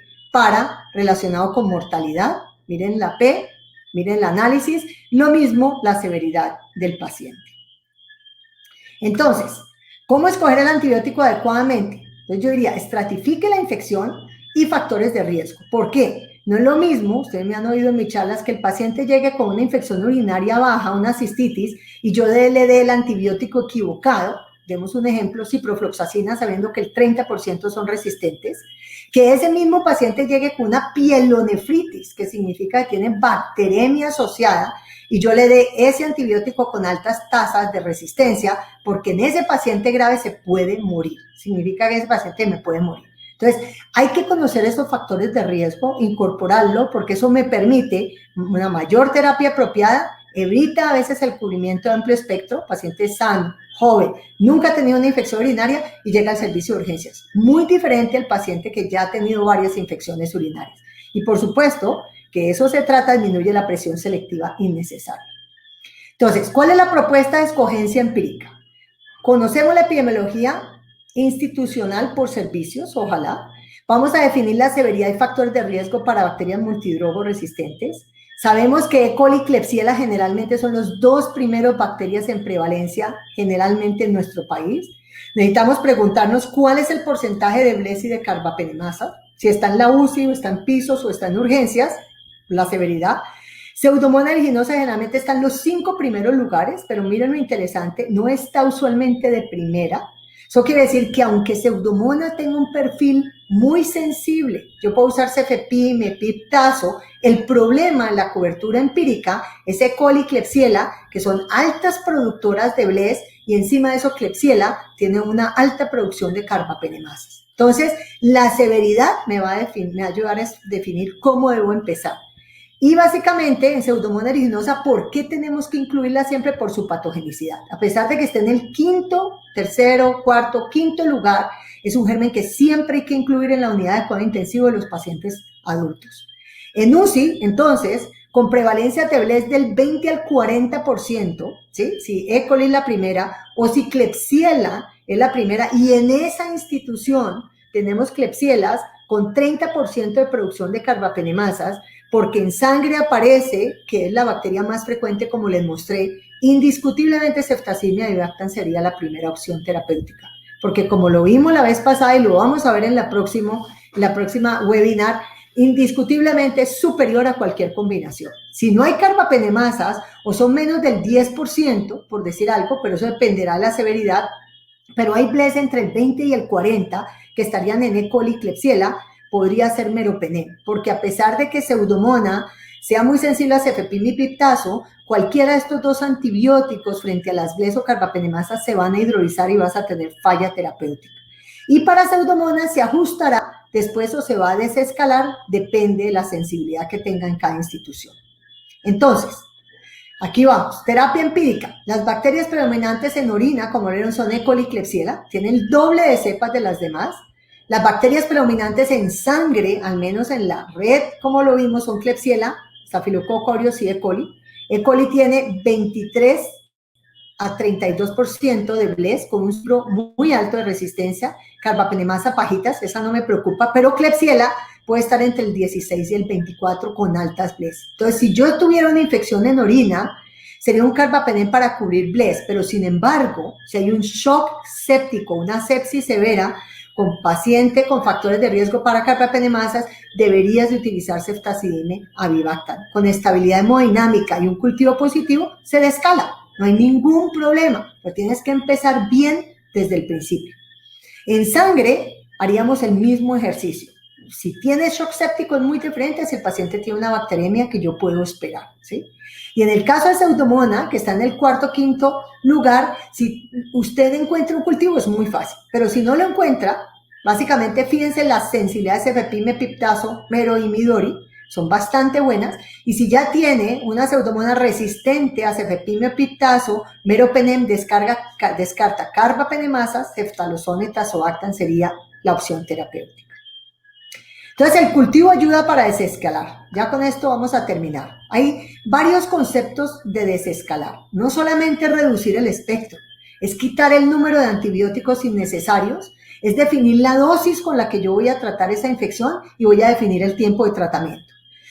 relacionado con mortalidad. Miren la P, miren el análisis, lo mismo la severidad del paciente. Entonces, ¿cómo escoger el antibiótico adecuadamente? Entonces yo diría, estratifique la infección y factores de riesgo. ¿Por qué? No es lo mismo, ustedes me han oído en mis charlas, que el paciente llegue con una infección urinaria baja, una cistitis, y yo le dé el antibiótico equivocado. Demos un ejemplo, ciprofloxacina, sabiendo que el 30% son resistentes, que ese mismo paciente llegue con una pielonefritis, que significa que tiene bacteremia asociada, y yo le dé ese antibiótico con altas tasas de resistencia, porque en ese paciente grave se puede morir. Significa que ese paciente me puede morir. Entonces, hay que conocer esos factores de riesgo, incorporarlo, porque eso me permite una mayor terapia apropiada, evita a veces el cubrimiento de amplio espectro, paciente sano, joven, nunca ha tenido una infección urinaria y llega al servicio de urgencias. Muy diferente al paciente que ya ha tenido varias infecciones urinarias. Y por supuesto que eso se trata, disminuye la presión selectiva innecesaria. Entonces, ¿cuál es la propuesta de escogencia empírica? Conocemos la epidemiología institucional por servicios, ojalá. Vamos a definir la severidad y factores de riesgo para bacterias multidrogo resistentes. Sabemos que E. coli y Klebsiella generalmente son los 2 primeros bacterias en prevalencia generalmente en nuestro país. Necesitamos preguntarnos cuál es el porcentaje de Blesi y de carbapenemasa, si está en la UCI o está en pisos o está en urgencias, la severidad. Pseudomonas aeruginosa generalmente está en los 5 primeros lugares, pero miren lo interesante, no está usualmente de primera. Eso quiere decir que aunque Pseudomonas tenga un perfil muy sensible, yo puedo usar cefepime, mepiptazo, el problema en la cobertura empírica es E. coli y Klebsiella, que son altas productoras de BLES, y encima de eso Klebsiella tiene una alta producción de carbapenemasas. Entonces, la severidad me va a ayudar a definir cómo debo empezar. Y básicamente en Pseudomonas aeruginosa, ¿por qué tenemos que incluirla siempre? Por su patogenicidad. A pesar de que esté en el tercero, cuarto, quinto lugar, es un germen que siempre hay que incluir en la unidad de cuidado intensivo de los pacientes adultos. En UCI, entonces, con prevalencia de BLES del 20 al 40%, ¿sí? Si E. coli es la primera o si Klebsiella es la primera, y en esa institución tenemos Klebsiellas con 30% de producción de carbapenemasas, porque en sangre aparece, que es la bacteria más frecuente, como les mostré, indiscutiblemente Ceftazimia avibactans sería la primera opción terapéutica. Porque como lo vimos la vez pasada y lo vamos a ver en la próxima webinar, indiscutiblemente es superior a cualquier combinación. Si no hay carbapenemasas o son menos del 10%, por decir algo, pero eso dependerá de la severidad, pero hay BLES entre el 20 y el 40 que estarían en E. coli y Klebsiella, podría ser meropenem, porque a pesar de que Pseudomonas sea muy sensible a cefepime y piptazo, cualquiera de estos 2 antibióticos frente a las BLES o carbapenemasas se van a hidrolizar y vas a tener falla terapéutica. Y para Pseudomonas se ajustará después o se va a desescalar, depende de la sensibilidad que tenga en cada institución. Entonces, aquí vamos, terapia empírica. Las bacterias predominantes en orina, como vieron, son E. coli y Klebsiella, tienen el doble de cepas de las demás. Las bacterias predominantes en sangre, al menos en la red, como lo vimos, son Klebsiella, Staphylococcus aureus y E. coli. E. coli tiene 23 a 32% de BLES, con un número muy alto de resistencia. Carbapenemasa pajitas, esa no me preocupa, pero Klebsiella puede estar entre el 16 y el 24 con altas BLES. Entonces, si yo tuviera una infección en orina, sería un carbapenem para cubrir BLES, pero sin embargo, si hay un shock séptico, una sepsis severa, con paciente con factores de riesgo para carbapenemasas, deberías de utilizar ceftazidime avibactam. Con estabilidad hemodinámica y un cultivo positivo, se descala. No hay ningún problema, pero tienes que empezar bien desde el principio. En sangre, haríamos el mismo ejercicio. Si tienes shock séptico es muy diferente si el paciente tiene una bacteremia que yo puedo esperar, ¿sí? Y en el caso de Pseudomonas, que está en el cuarto, quinto lugar, si usted encuentra un cultivo es muy fácil, pero si no lo encuentra, básicamente fíjense en las sensibilidades de cefepime, piptazo, mero y midori, son bastante buenas, y si ya tiene una Pseudomonas resistente a cefepime, piptazo, meropenem, descarta carbapenemasas, ceftalozone, tazobactam sería la opción terapéutica. Entonces, el cultivo ayuda para desescalar. Ya con esto vamos a terminar. Hay varios conceptos de desescalar. No solamente reducir el espectro, es quitar el número de antibióticos innecesarios, es definir la dosis con la que yo voy a tratar esa infección y voy a definir el tiempo de tratamiento.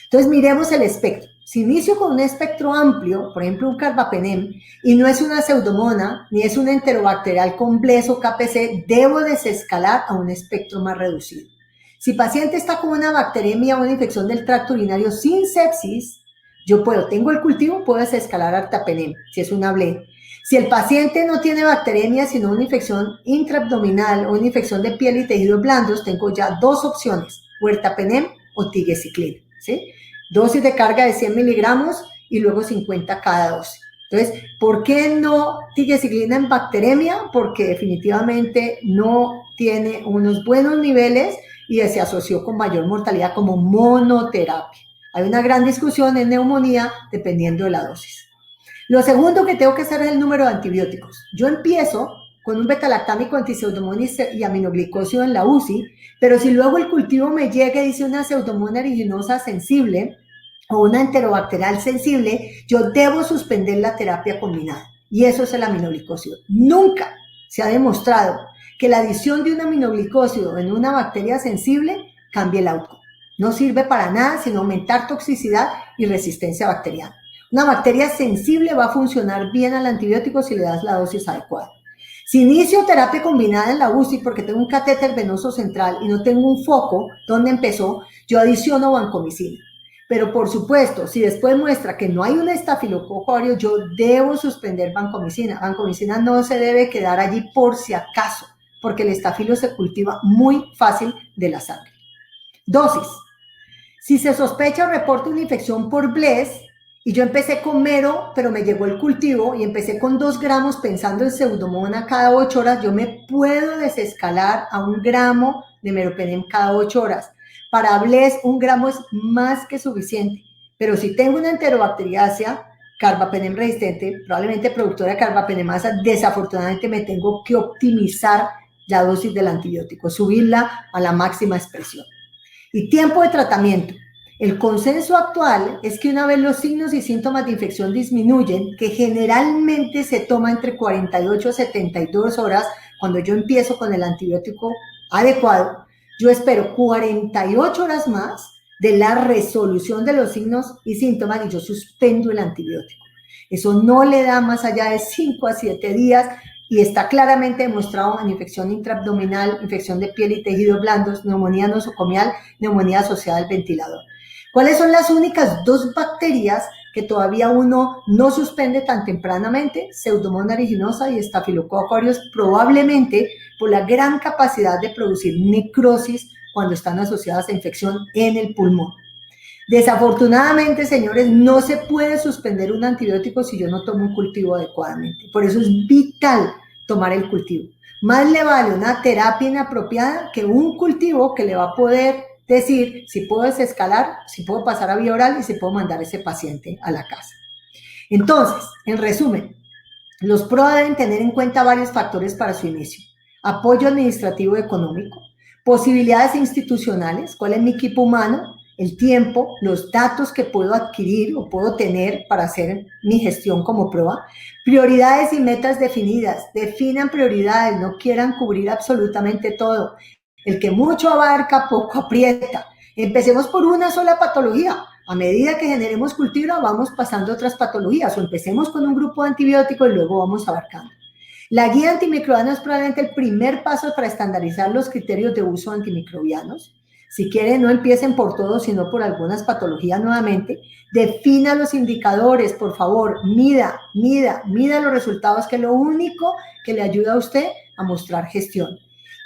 Entonces, miremos el espectro. Si inicio con un espectro amplio, por ejemplo, un carbapenem, y no es una pseudomonas, ni es un enterobacterial con BLES o KPC, debo desescalar a un espectro más reducido. Si el paciente está con una bacteremia o una infección del tracto urinario sin sepsis, yo tengo el cultivo, puedo desescalar a ertapenem, si es una BLE. Si el paciente no tiene bacteremia, sino una infección intraabdominal o una infección de piel y tejidos blandos, tengo ya dos opciones, o ertapenem o tigecyclina, ¿sí? Dosis de carga de 100 miligramos y luego 50 cada dosis. Entonces, ¿por qué no tigecyclina en bacteremia? Porque definitivamente no tiene unos buenos niveles y se asoció con mayor mortalidad como monoterapia. Hay una gran discusión en neumonía dependiendo de la dosis. Lo segundo que tengo que hacer es el número de antibióticos. Yo empiezo con un betalactámico, antipseudomonas y aminoglicosio en la UCI, pero si luego el cultivo me llega y dice una pseudomonas aeruginosa sensible o una enterobacterial sensible, yo debo suspender la terapia combinada. Y eso es el aminoglicosio. Nunca se ha demostrado que la adición de un aminoglicósido en una bacteria sensible cambie el outcome. No sirve para nada sino aumentar toxicidad y resistencia bacteriana. Una bacteria sensible va a funcionar bien al antibiótico si le das la dosis adecuada. Si inicio terapia combinada en la UCI porque tengo un catéter venoso central y no tengo un foco donde empezó, yo adiciono vancomicina. Pero por supuesto, si después muestra que no hay un estafilococo aureus, yo debo suspender vancomicina. Vancomicina no se debe quedar allí por si acaso, porque el estafilo se cultiva muy fácil de la sangre. Dosis. Si se sospecha o reporta una infección por BLES y yo empecé con mero, pero me llegó el cultivo y empecé con 2 gramos pensando en pseudomonas cada 8 horas, yo me puedo desescalar a 1 gramo de meropenem cada 8 horas. Para BLES 1 gramo es más que suficiente, pero si tengo una enterobacteriacia, carbapenem resistente, probablemente productora de carbapenemasa, desafortunadamente me tengo que optimizar la dosis del antibiótico, subirla a la máxima expresión. Y tiempo de tratamiento. El consenso actual es que una vez los signos y síntomas de infección disminuyen, que generalmente se toma entre 48 a 72 horas, cuando yo empiezo con el antibiótico adecuado, yo espero 48 horas más de la resolución de los signos y síntomas y yo suspendo el antibiótico. Eso no le da más allá de 5 a 7 días y está claramente demostrado en infección intraabdominal, infección de piel y tejidos blandos, neumonía nosocomial, neumonía asociada al ventilador. ¿Cuáles son las únicas 2 bacterias que todavía uno no suspende tan tempranamente? Pseudomonas aeruginosa y Staphylococcus aureus, probablemente por la gran capacidad de producir necrosis cuando están asociadas a infección en el pulmón. Desafortunadamente, señores, no se puede suspender un antibiótico si yo no tomo un cultivo adecuadamente. Por eso es vital tomar el cultivo. Más le vale una terapia inapropiada que un cultivo que le va a poder decir si puedo desescalar, si puedo pasar a vía oral y si puedo mandar a ese paciente a la casa. Entonces, en resumen, los PROA deben tener en cuenta varios factores para su inicio. Apoyo administrativo y económico, posibilidades institucionales, cuál es mi equipo humano, el tiempo, los datos que puedo adquirir o puedo tener para hacer mi gestión como PROA, prioridades y metas definidas. Definan prioridades, no quieran cubrir absolutamente todo. El que mucho abarca, poco aprieta. Empecemos por una sola patología. A medida que generemos cultura, vamos pasando a otras patologías o empecemos con un grupo de antibióticos y luego vamos abarcando. La guía antimicrobiana es probablemente el primer paso para estandarizar los criterios de uso antimicrobianos. Si quieren, no empiecen por todos, sino por algunas patologías nuevamente. Defina los indicadores, por favor. Mida los resultados, que es lo único que le ayuda a usted a mostrar gestión.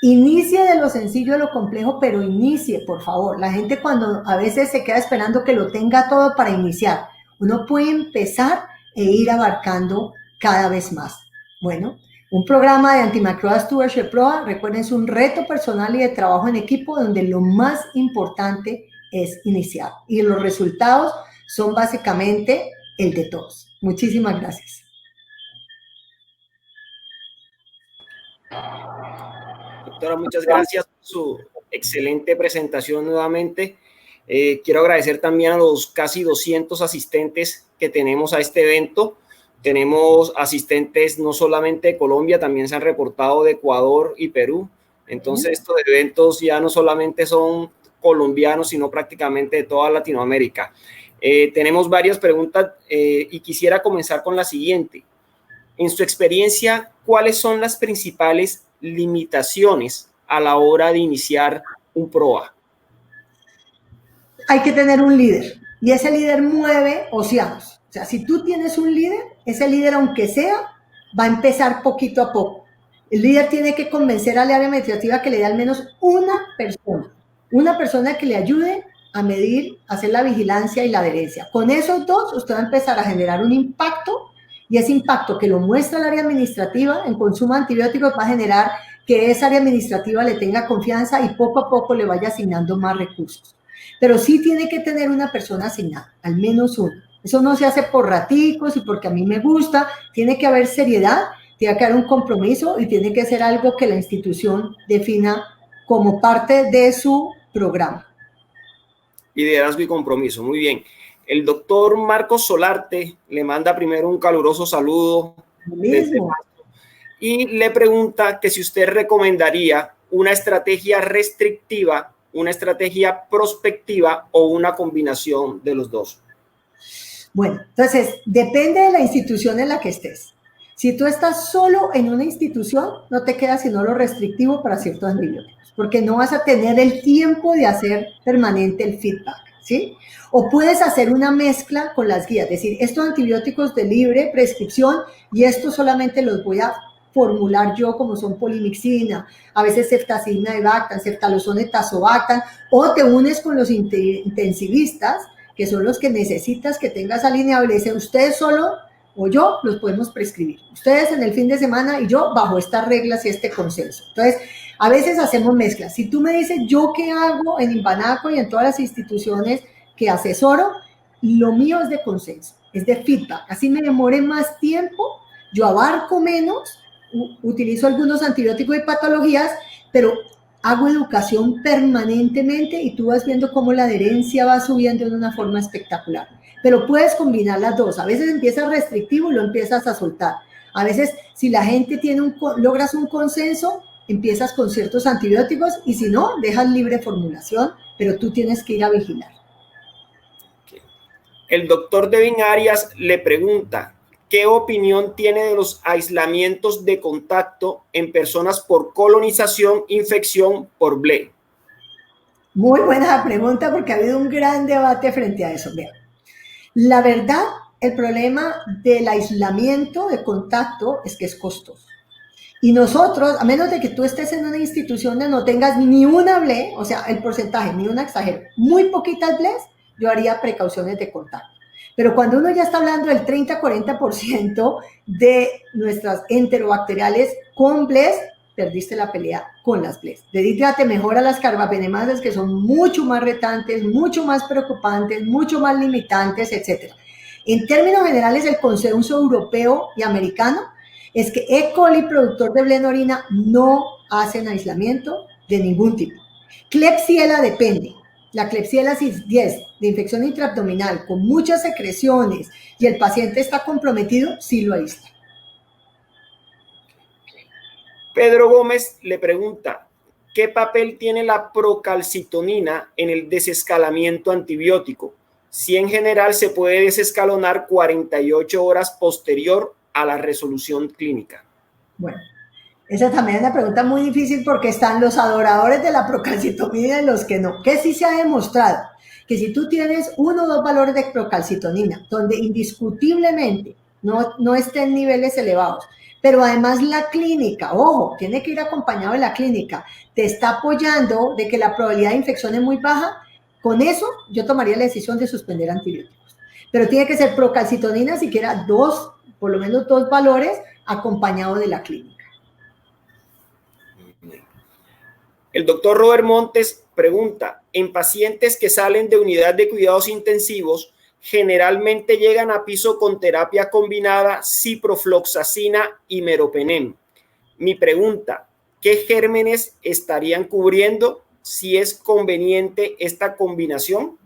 Inicie de lo sencillo a lo complejo, pero inicie, por favor. La gente cuando a veces se queda esperando que lo tenga todo para iniciar. Uno puede empezar e ir abarcando cada vez más. Bueno, un programa de Antimicrobial Stewardship PROA, recuerden, es un reto personal y de trabajo en equipo donde lo más importante es iniciar. Y los resultados son básicamente el de todos. Muchísimas gracias. Doctora, muchas gracias por su excelente presentación nuevamente. Quiero agradecer también a los casi 200 asistentes que tenemos a este evento. Tenemos asistentes no solamente de Colombia, también se han reportado de Ecuador y Perú. Entonces, estos eventos ya no solamente son colombianos, sino prácticamente de toda Latinoamérica. Tenemos varias preguntas y quisiera comenzar con la siguiente. En su experiencia, ¿cuáles son las principales limitaciones a la hora de iniciar un PROA? Hay que tener un líder y ese líder mueve océanos. O sea, si tú tienes un líder, ese líder, aunque sea, va a empezar poquito a poco. El líder tiene que convencer al área administrativa que le dé al menos una persona que le ayude a medir, a hacer la vigilancia y la adherencia. Con esos dos, usted va a empezar a generar un impacto y ese impacto que lo muestra el área administrativa en consumo de antibióticos va a generar que esa área administrativa le tenga confianza y poco a poco le vaya asignando más recursos. Pero sí tiene que tener una persona asignada, al menos una. Eso no se hace por raticos y porque a mí me gusta, tiene que haber seriedad, tiene que haber un compromiso y tiene que ser algo que la institución defina como parte de su programa. Liderazgo y compromiso, muy bien. El doctor Marcos Solarte le manda primero un caluroso saludo y le pregunta que si usted recomendaría una estrategia restrictiva, una estrategia prospectiva o una combinación de los dos. Bueno, entonces, depende de la institución en la que estés. Si tú estás solo en una institución, no te queda sino lo restrictivo para ciertos antibióticos, porque no vas a tener el tiempo de hacer permanente el feedback, ¿sí? O puedes hacer una mezcla con las guías, es decir, estos antibióticos de libre prescripción y estos solamente los voy a formular yo, como son polimixina, a veces ceftazidima de Bactam, ceftalozone tazobactam, o te unes con los intensivistas, que son los que necesitas que tengas alineable, dice ustedes solo o yo los podemos prescribir, ustedes en el fin de semana y yo bajo estas reglas y este consenso. Entonces, a veces hacemos mezclas. Si tú me dices yo qué hago en Inbanaco y en todas las instituciones que asesoro, lo mío es de consenso, es de feedback. Así me demore más tiempo, yo abarco menos, utilizo algunos antibióticos y patologías, pero hago educación permanentemente y tú vas viendo cómo la adherencia va subiendo de una forma espectacular. Pero puedes combinar las dos. A veces empiezas restrictivo y lo empiezas a soltar. A veces, si la gente logras un consenso, empiezas con ciertos antibióticos y si no, dejas libre formulación, pero tú tienes que ir a vigilar. El doctor Devin Arias le pregunta, ¿qué opinión tiene de los aislamientos de contacto en personas por colonización, infección por BLE? Muy buena pregunta porque ha habido un gran debate frente a eso. Vean, la verdad, el problema del aislamiento de contacto es que es costoso. Y nosotros, a menos de que tú estés en una institución donde no tengas ni una BLE, o sea, el porcentaje, ni una exagero, muy poquitas BLEs, yo haría precauciones de contacto. Pero cuando uno ya está hablando del 30-40% de nuestras enterobacteriales con BLEs, perdiste la pelea con las BLEs. Dedícate mejor a las carbapenemasas, que son mucho más retantes, mucho más preocupantes, mucho más limitantes, etc. En términos generales, el consenso europeo y americano es que E. coli, productor de BLE en orina, no hacen aislamiento de ningún tipo. Klebsiella depende. La Klebsiella 10 de infección intraabdominal con muchas secreciones y el paciente está comprometido, sí lo aísla. Pedro Gómez le pregunta, ¿qué papel tiene la procalcitonina en el desescalamiento antibiótico? Si en general se puede desescalonar 48 horas posterior a la resolución clínica. Bueno, esa también es una pregunta muy difícil porque están los adoradores de la procalcitonina y los que no. Que sí se ha demostrado que si tú tienes 1 o 2 valores de procalcitonina, donde indiscutiblemente no estén niveles elevados, pero además la clínica, ojo, tiene que ir acompañado de la clínica, te está apoyando de que la probabilidad de infección es muy baja, con eso yo tomaría la decisión de suspender antibióticos. Pero tiene que ser procalcitonina, siquiera 2, por lo menos 2 valores, acompañado de la clínica. El doctor Robert Montes pregunta, en pacientes que salen de unidad de cuidados intensivos, generalmente llegan a piso con terapia combinada ciprofloxacina y meropenem. Mi pregunta, ¿qué gérmenes estarían cubriendo? si es conveniente esta combinación?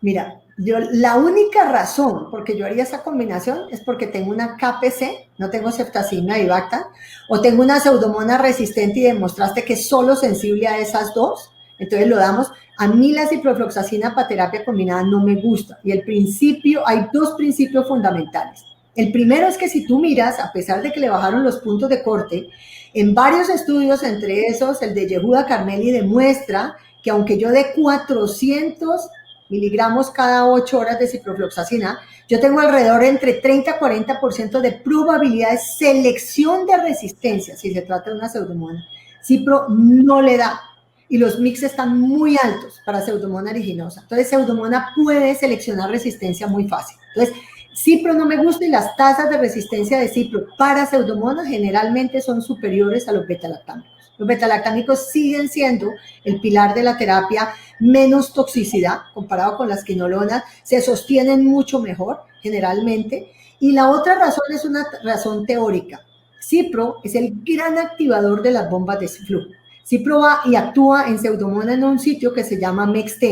Mira, la única razón por que yo haría esa combinación es porque tengo una KPC, no tengo ceftazidima y Bacta, o tengo una pseudomonas resistente y demostraste que es solo sensible a esas dos, entonces lo damos. A mí la ciprofloxacina para terapia combinada no me gusta, y hay dos principios fundamentales. El primero es que si tú miras, a pesar de que le bajaron los puntos de corte, en varios estudios, entre esos el de Yehuda Carmeli, demuestra que aunque yo dé 400 miligramos cada 8 horas de ciprofloxacina, yo tengo alrededor entre 30 a 40% de probabilidad de selección de resistencia si se trata de una pseudomonas. Cipro no le da, y los mix están muy altos para pseudomonas aeruginosa. Entonces, pseudomonas puede seleccionar resistencia muy fácil. Entonces, Cipro no me gusta, y las tasas de resistencia de Cipro para pseudomonas generalmente son superiores a los betalactámicos. Los betalactámicos siguen siendo el pilar de la terapia, menos toxicidad comparado con las quinolonas, se sostienen mucho mejor generalmente. Y la otra razón es una razón teórica. Cipro es el gran activador de las bombas de flujo. Cipro va y actúa en pseudomonas en un sitio que se llama MEXT,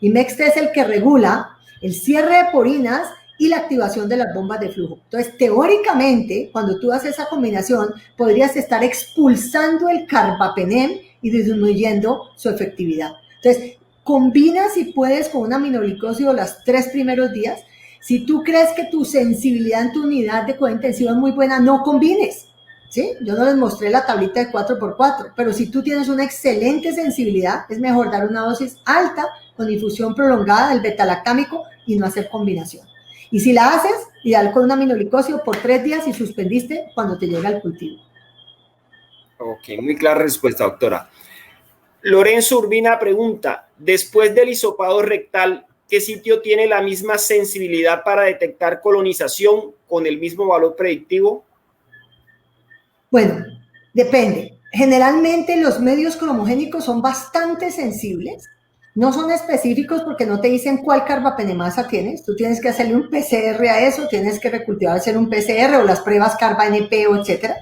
y MEXT es el que regula el cierre de porinas y la activación de las bombas de flujo. Entonces, teóricamente, cuando tú haces esa combinación, podrías estar expulsando el carbapenem y disminuyendo su efectividad. Entonces, combina si puedes con un aminoglicósido los 3 primeros días. Si tú crees que tu sensibilidad en tu unidad de cuidado intensivo es muy buena, no combines. ¿Sí? Yo no les mostré la tablita de 4x4, pero si tú tienes una excelente sensibilidad, es mejor dar una dosis alta con infusión prolongada del betalactámico y no hacer combinación. Y si la haces, ideal con un aminoglicósido por 3 días y suspendiste cuando te llega el cultivo. Ok, muy clara respuesta, doctora. Lorenzo Urbina pregunta, después del hisopado rectal, ¿qué sitio tiene la misma sensibilidad para detectar colonización con el mismo valor predictivo? Bueno, depende. Generalmente los medios cromogénicos son bastante sensibles. No son específicos porque no te dicen cuál carbapenemasa tienes. Tú tienes que hacerle un PCR a eso, tienes que recultivar, hacer un PCR o las pruebas carba-NP o etcétera.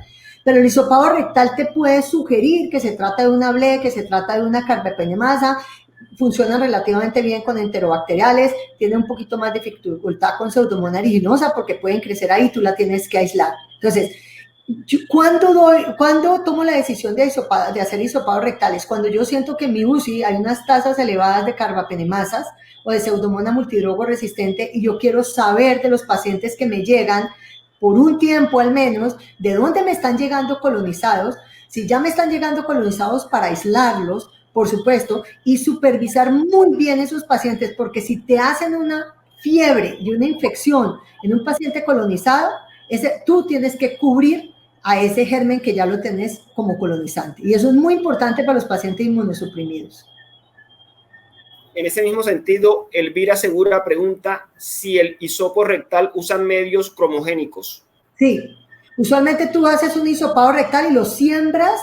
Pero el hisopado rectal te puede sugerir que se trata de una BLE, que se trata de una carbapenemasa. Funcionan relativamente bien con enterobacteriales, tiene un poquito más de dificultad con pseudomonas aeruginosa porque pueden crecer ahí, tú la tienes que aislar. Entonces, ¿cuándo tomo la decisión de hacer hisopados rectales? Cuando yo siento que en mi UCI hay unas tasas elevadas de carbapenemasas o de pseudomonas multidrogo resistente, y yo quiero saber de los pacientes que me llegan por un tiempo al menos, de dónde me están llegando colonizados. Si ya me están llegando colonizados, para aislarlos, por supuesto, y supervisar muy bien esos pacientes, porque si te hacen una fiebre y una infección en un paciente colonizado, tú tienes que cubrir a ese germen que ya lo tenés como colonizante. Y eso es muy importante para los pacientes inmunosuprimidos. En ese mismo sentido, Elvira Segura pregunta si el hisopo rectal usan medios cromogénicos. Sí, usualmente tú haces un hisopado rectal y lo siembras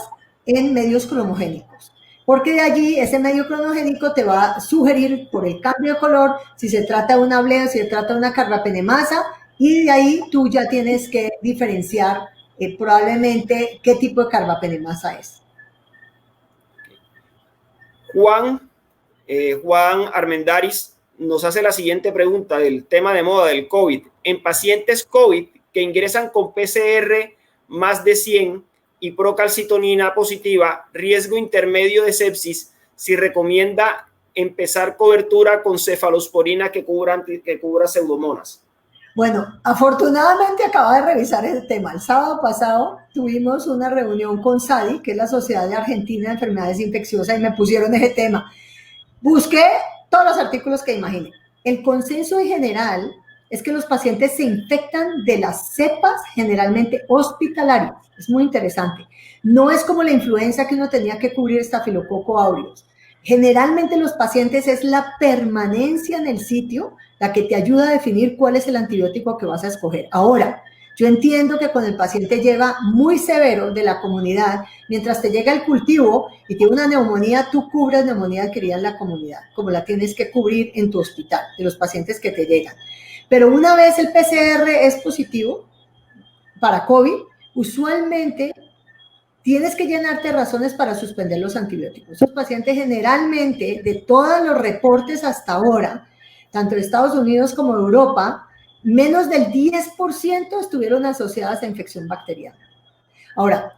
en medios cromogénicos, porque de allí ese medio cromogénico te va a sugerir por el cambio de color si se trata de una blea, si se trata de una carbapenemasa, y de ahí tú ya tienes que diferenciar probablemente qué tipo de carbapenemasa es. Juan Armendáriz nos hace la siguiente pregunta del tema de moda del COVID. En pacientes COVID que ingresan con PCR más de 100 y procalcitonina positiva, riesgo intermedio de sepsis, si recomienda empezar cobertura con cefalosporina que cubra pseudomonas. Bueno, afortunadamente acabo de revisar ese tema. El sábado pasado tuvimos una reunión con SADI, que es la Sociedad de Argentina de Enfermedades Infecciosas, y me pusieron ese tema. Busqué todos los artículos que imaginen. El consenso en general es que los pacientes se infectan de las cepas generalmente hospitalarias. Es muy interesante. No es como la influenza que uno tenía que cubrir estafilococo aureus. Generalmente los pacientes es la permanencia en el sitio la que te ayuda a definir cuál es el antibiótico que vas a escoger. Ahora, yo entiendo que cuando el paciente llega muy severo de la comunidad, mientras te llega el cultivo y tiene una neumonía, tú cubres neumonía adquirida en la comunidad, como la tienes que cubrir en tu hospital, de los pacientes que te llegan. Pero una vez el PCR es positivo para COVID, usualmente tienes que llenarte razones para suspender los antibióticos. Esos pacientes generalmente, de todos los reportes hasta ahora, tanto de Estados Unidos como de Europa, menos del 10% estuvieron asociadas a infección bacteriana. Ahora,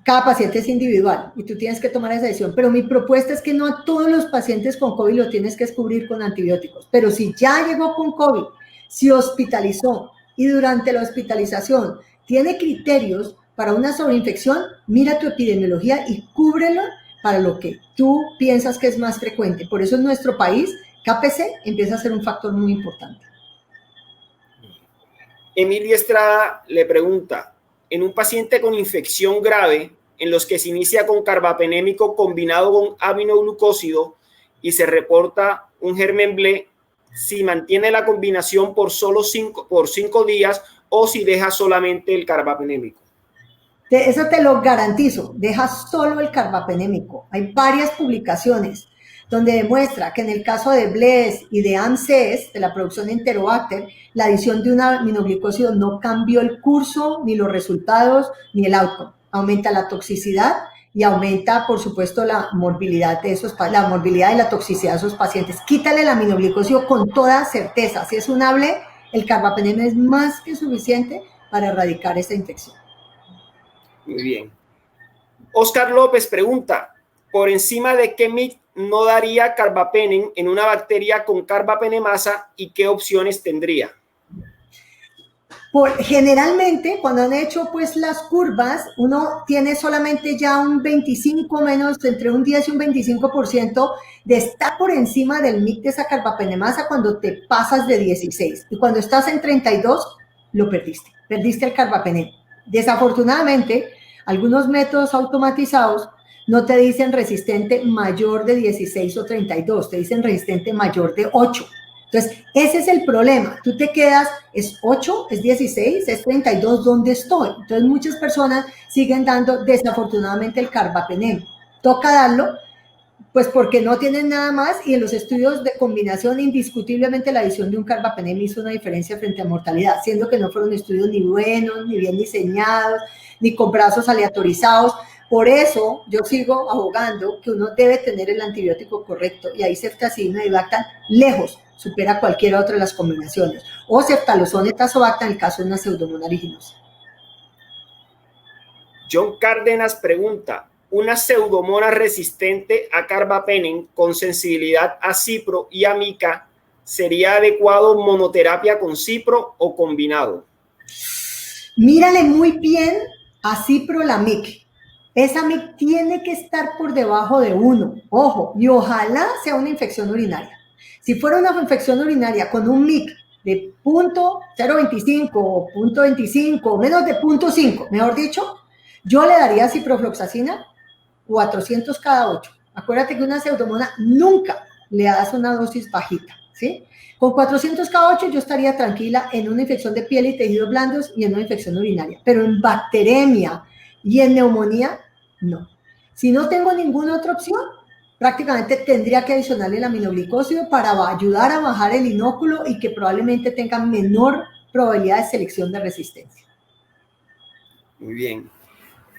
cada paciente es individual y tú tienes que tomar esa decisión, pero mi propuesta es que no a todos los pacientes con COVID lo tienes que descubrir con antibióticos, pero si ya llegó con COVID, si hospitalizó y durante la hospitalización tiene criterios para una sobreinfección, mira tu epidemiología y cúbrelo para lo que tú piensas que es más frecuente. Por eso en nuestro país, KPC empieza a ser un factor muy importante. Emilia Estrada le pregunta, en un paciente con infección grave, en los que se inicia con carbapenémico combinado con aminoglucósido y se reporta un germen BLE, si mantiene la combinación por 5 días o si deja solamente el carbapenémico. Eso te lo garantizo, deja solo el carbapenémico. Hay varias publicaciones donde demuestra que en el caso de BLES y de AMCES, de la producción de Enterobacter, la adición de un aminoglicósido no cambió el curso, ni los resultados, ni el outcome. Aumenta la toxicidad y aumenta, por supuesto, la morbilidad y la toxicidad de esos pacientes. Quítale el aminoglicósido con toda certeza. Si es un BLE, el carbapenem es más que suficiente para erradicar esa infección. Muy bien. Oscar López pregunta, ¿por encima de qué MIC no daría carbapenem en una bacteria con carbapenemasa y qué opciones tendría? Generalmente, cuando han hecho pues las curvas, uno tiene solamente ya un 25 menos, entre un 10 y un 25% de estar por encima del MIC de esa carbapenemasa cuando te pasas de 16. Y cuando estás en 32, lo perdiste el carbapenem. Desafortunadamente, algunos métodos automatizados no te dicen resistente mayor de 16 o 32, te dicen resistente mayor de 8. Entonces, ese es el problema. Tú te quedas, ¿es 8? ¿Es 16? ¿Es 32? ¿Dónde estoy? Entonces, muchas personas siguen dando, desafortunadamente, el carbapenem. Toca darlo, pues porque no tienen nada más y en los estudios de combinación, indiscutiblemente la adición de un carbapenem hizo una diferencia frente a mortalidad, siendo que no fueron estudios ni buenos, ni bien diseñados, ni con brazos aleatorizados. Por eso yo sigo abogando que uno debe tener el antibiótico correcto y ahí ceftazidima y bacta lejos supera cualquier otra de las combinaciones. O ceftalozona y tazobacta en el caso de una pseudomonas aeruginosa. John Cárdenas pregunta, ¿una pseudomonas resistente a carbapenem con sensibilidad a cipro y a mica sería adecuado monoterapia con cipro o combinado? Mírale muy bien a ciprolamic. Esa MIC tiene que estar por debajo de 1. Ojo, y ojalá sea una infección urinaria. Si fuera una infección urinaria con un MIC de 0.025 o 0.25, menos de 0.5, mejor dicho, yo le daría ciprofloxacina 400 cada 8. Acuérdate que una pseudomonas nunca le das una dosis bajita, ¿sí? Con 400 cada 8 yo estaría tranquila en una infección de piel y tejidos blandos y en una infección urinaria, pero en bacteremia y en neumonía, no. Si no tengo ninguna otra opción, prácticamente tendría que adicionarle el aminoglicósido para ayudar a bajar el inóculo y que probablemente tenga menor probabilidad de selección de resistencia. Muy bien.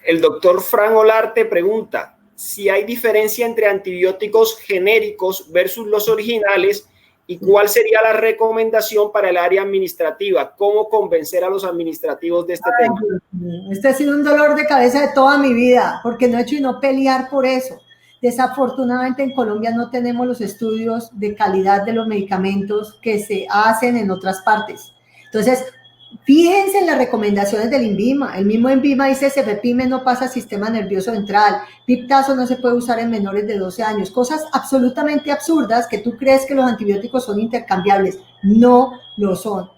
El doctor Fran Olarte pregunta si hay diferencia entre antibióticos genéricos versus los originales y cuál sería la recomendación para el área administrativa. ¿Cómo convencer a los administrativos de este tema? Este ha sido un dolor de cabeza de toda mi vida, porque no he hecho y no pelear por eso. Desafortunadamente en Colombia no tenemos los estudios de calidad de los medicamentos que se hacen en otras partes. Entonces, fíjense en las recomendaciones del INVIMA. El mismo INVIMA dice cefepime no pasa sistema nervioso central, piptazo no se puede usar en menores de 12 años. Cosas absolutamente absurdas que tú crees que los antibióticos son intercambiables. No lo son.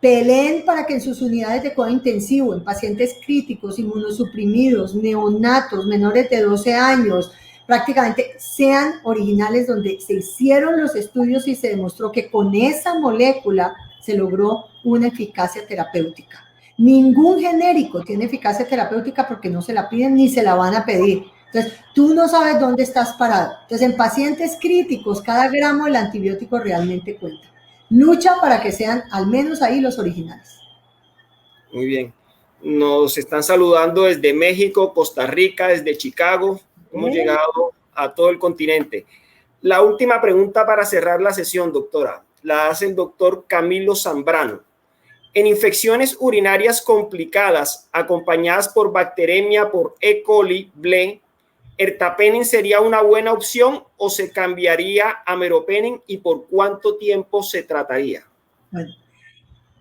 Peleen para que en sus unidades de cuidado intensivo, en pacientes críticos, inmunosuprimidos, neonatos, menores de 12 años, prácticamente sean originales donde se hicieron los estudios y se demostró que con esa molécula se logró una eficacia terapéutica. Ningún genérico tiene eficacia terapéutica porque no se la piden ni se la van a pedir. Entonces, tú no sabes dónde estás parado. Entonces, en pacientes críticos, cada gramo del antibiótico realmente cuenta. Lucha para que sean al menos ahí los originales. Muy bien. Nos están saludando desde México, Costa Rica, desde Chicago. Hemos llegado a todo el continente. La última pregunta para cerrar la sesión, doctora, la hace el doctor Camilo Zambrano. En infecciones urinarias complicadas acompañadas por bacteremia por E. coli, BLE, ¿ertapenem sería una buena opción o se cambiaría a meropenem y por cuánto tiempo se trataría? Bueno,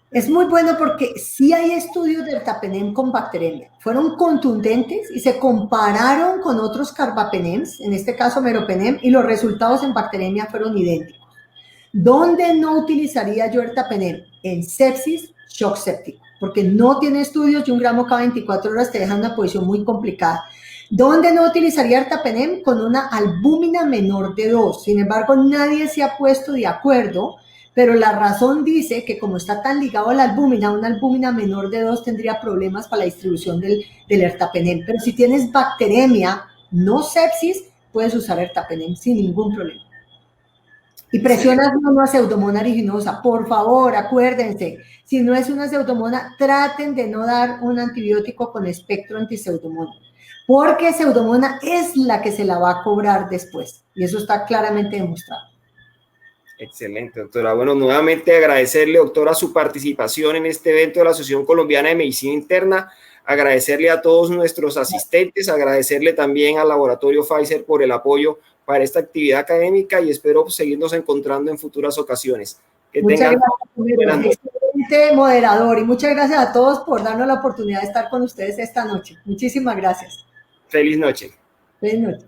es muy bueno porque sí hay estudios de ertapenem con bacteremia. Fueron contundentes y se compararon con otros carbapenems, en este caso meropenem, y los resultados en bacteremia fueron idénticos. ¿Dónde no utilizaría yo ertapenem? En sepsis, shock séptico, porque no tiene estudios y 1 gramo cada 24 horas te deja en una posición muy complicada. ¿Dónde no utilizaría ertapenem? Con una albúmina menor de 2. Sin embargo, nadie se ha puesto de acuerdo, pero la razón dice que como está tan ligado a la albúmina, una albúmina menor de 2 tendría problemas para la distribución del ertapenem. Pero si tienes bacteremia, no sepsis, puedes usar ertapenem sin ningún problema. Y presionas una pseudomonas aeruginosa. Por favor, acuérdense, si no es una pseudomonas, traten de no dar un antibiótico con espectro antipseudomonas, porque pseudomonas es la que se la va a cobrar después. Y eso está claramente demostrado. Excelente, doctora. Bueno, nuevamente agradecerle, doctora, su participación en este evento de la Asociación Colombiana de Medicina Interna, agradecerle a todos nuestros asistentes, agradecerle también al laboratorio Pfizer por el apoyo para esta actividad académica y espero seguirnos encontrando en futuras ocasiones. Muchas gracias, excelente moderador, y muchas gracias a todos por darnos la oportunidad de estar con ustedes esta noche. Muchísimas gracias. Feliz noche. Feliz noche.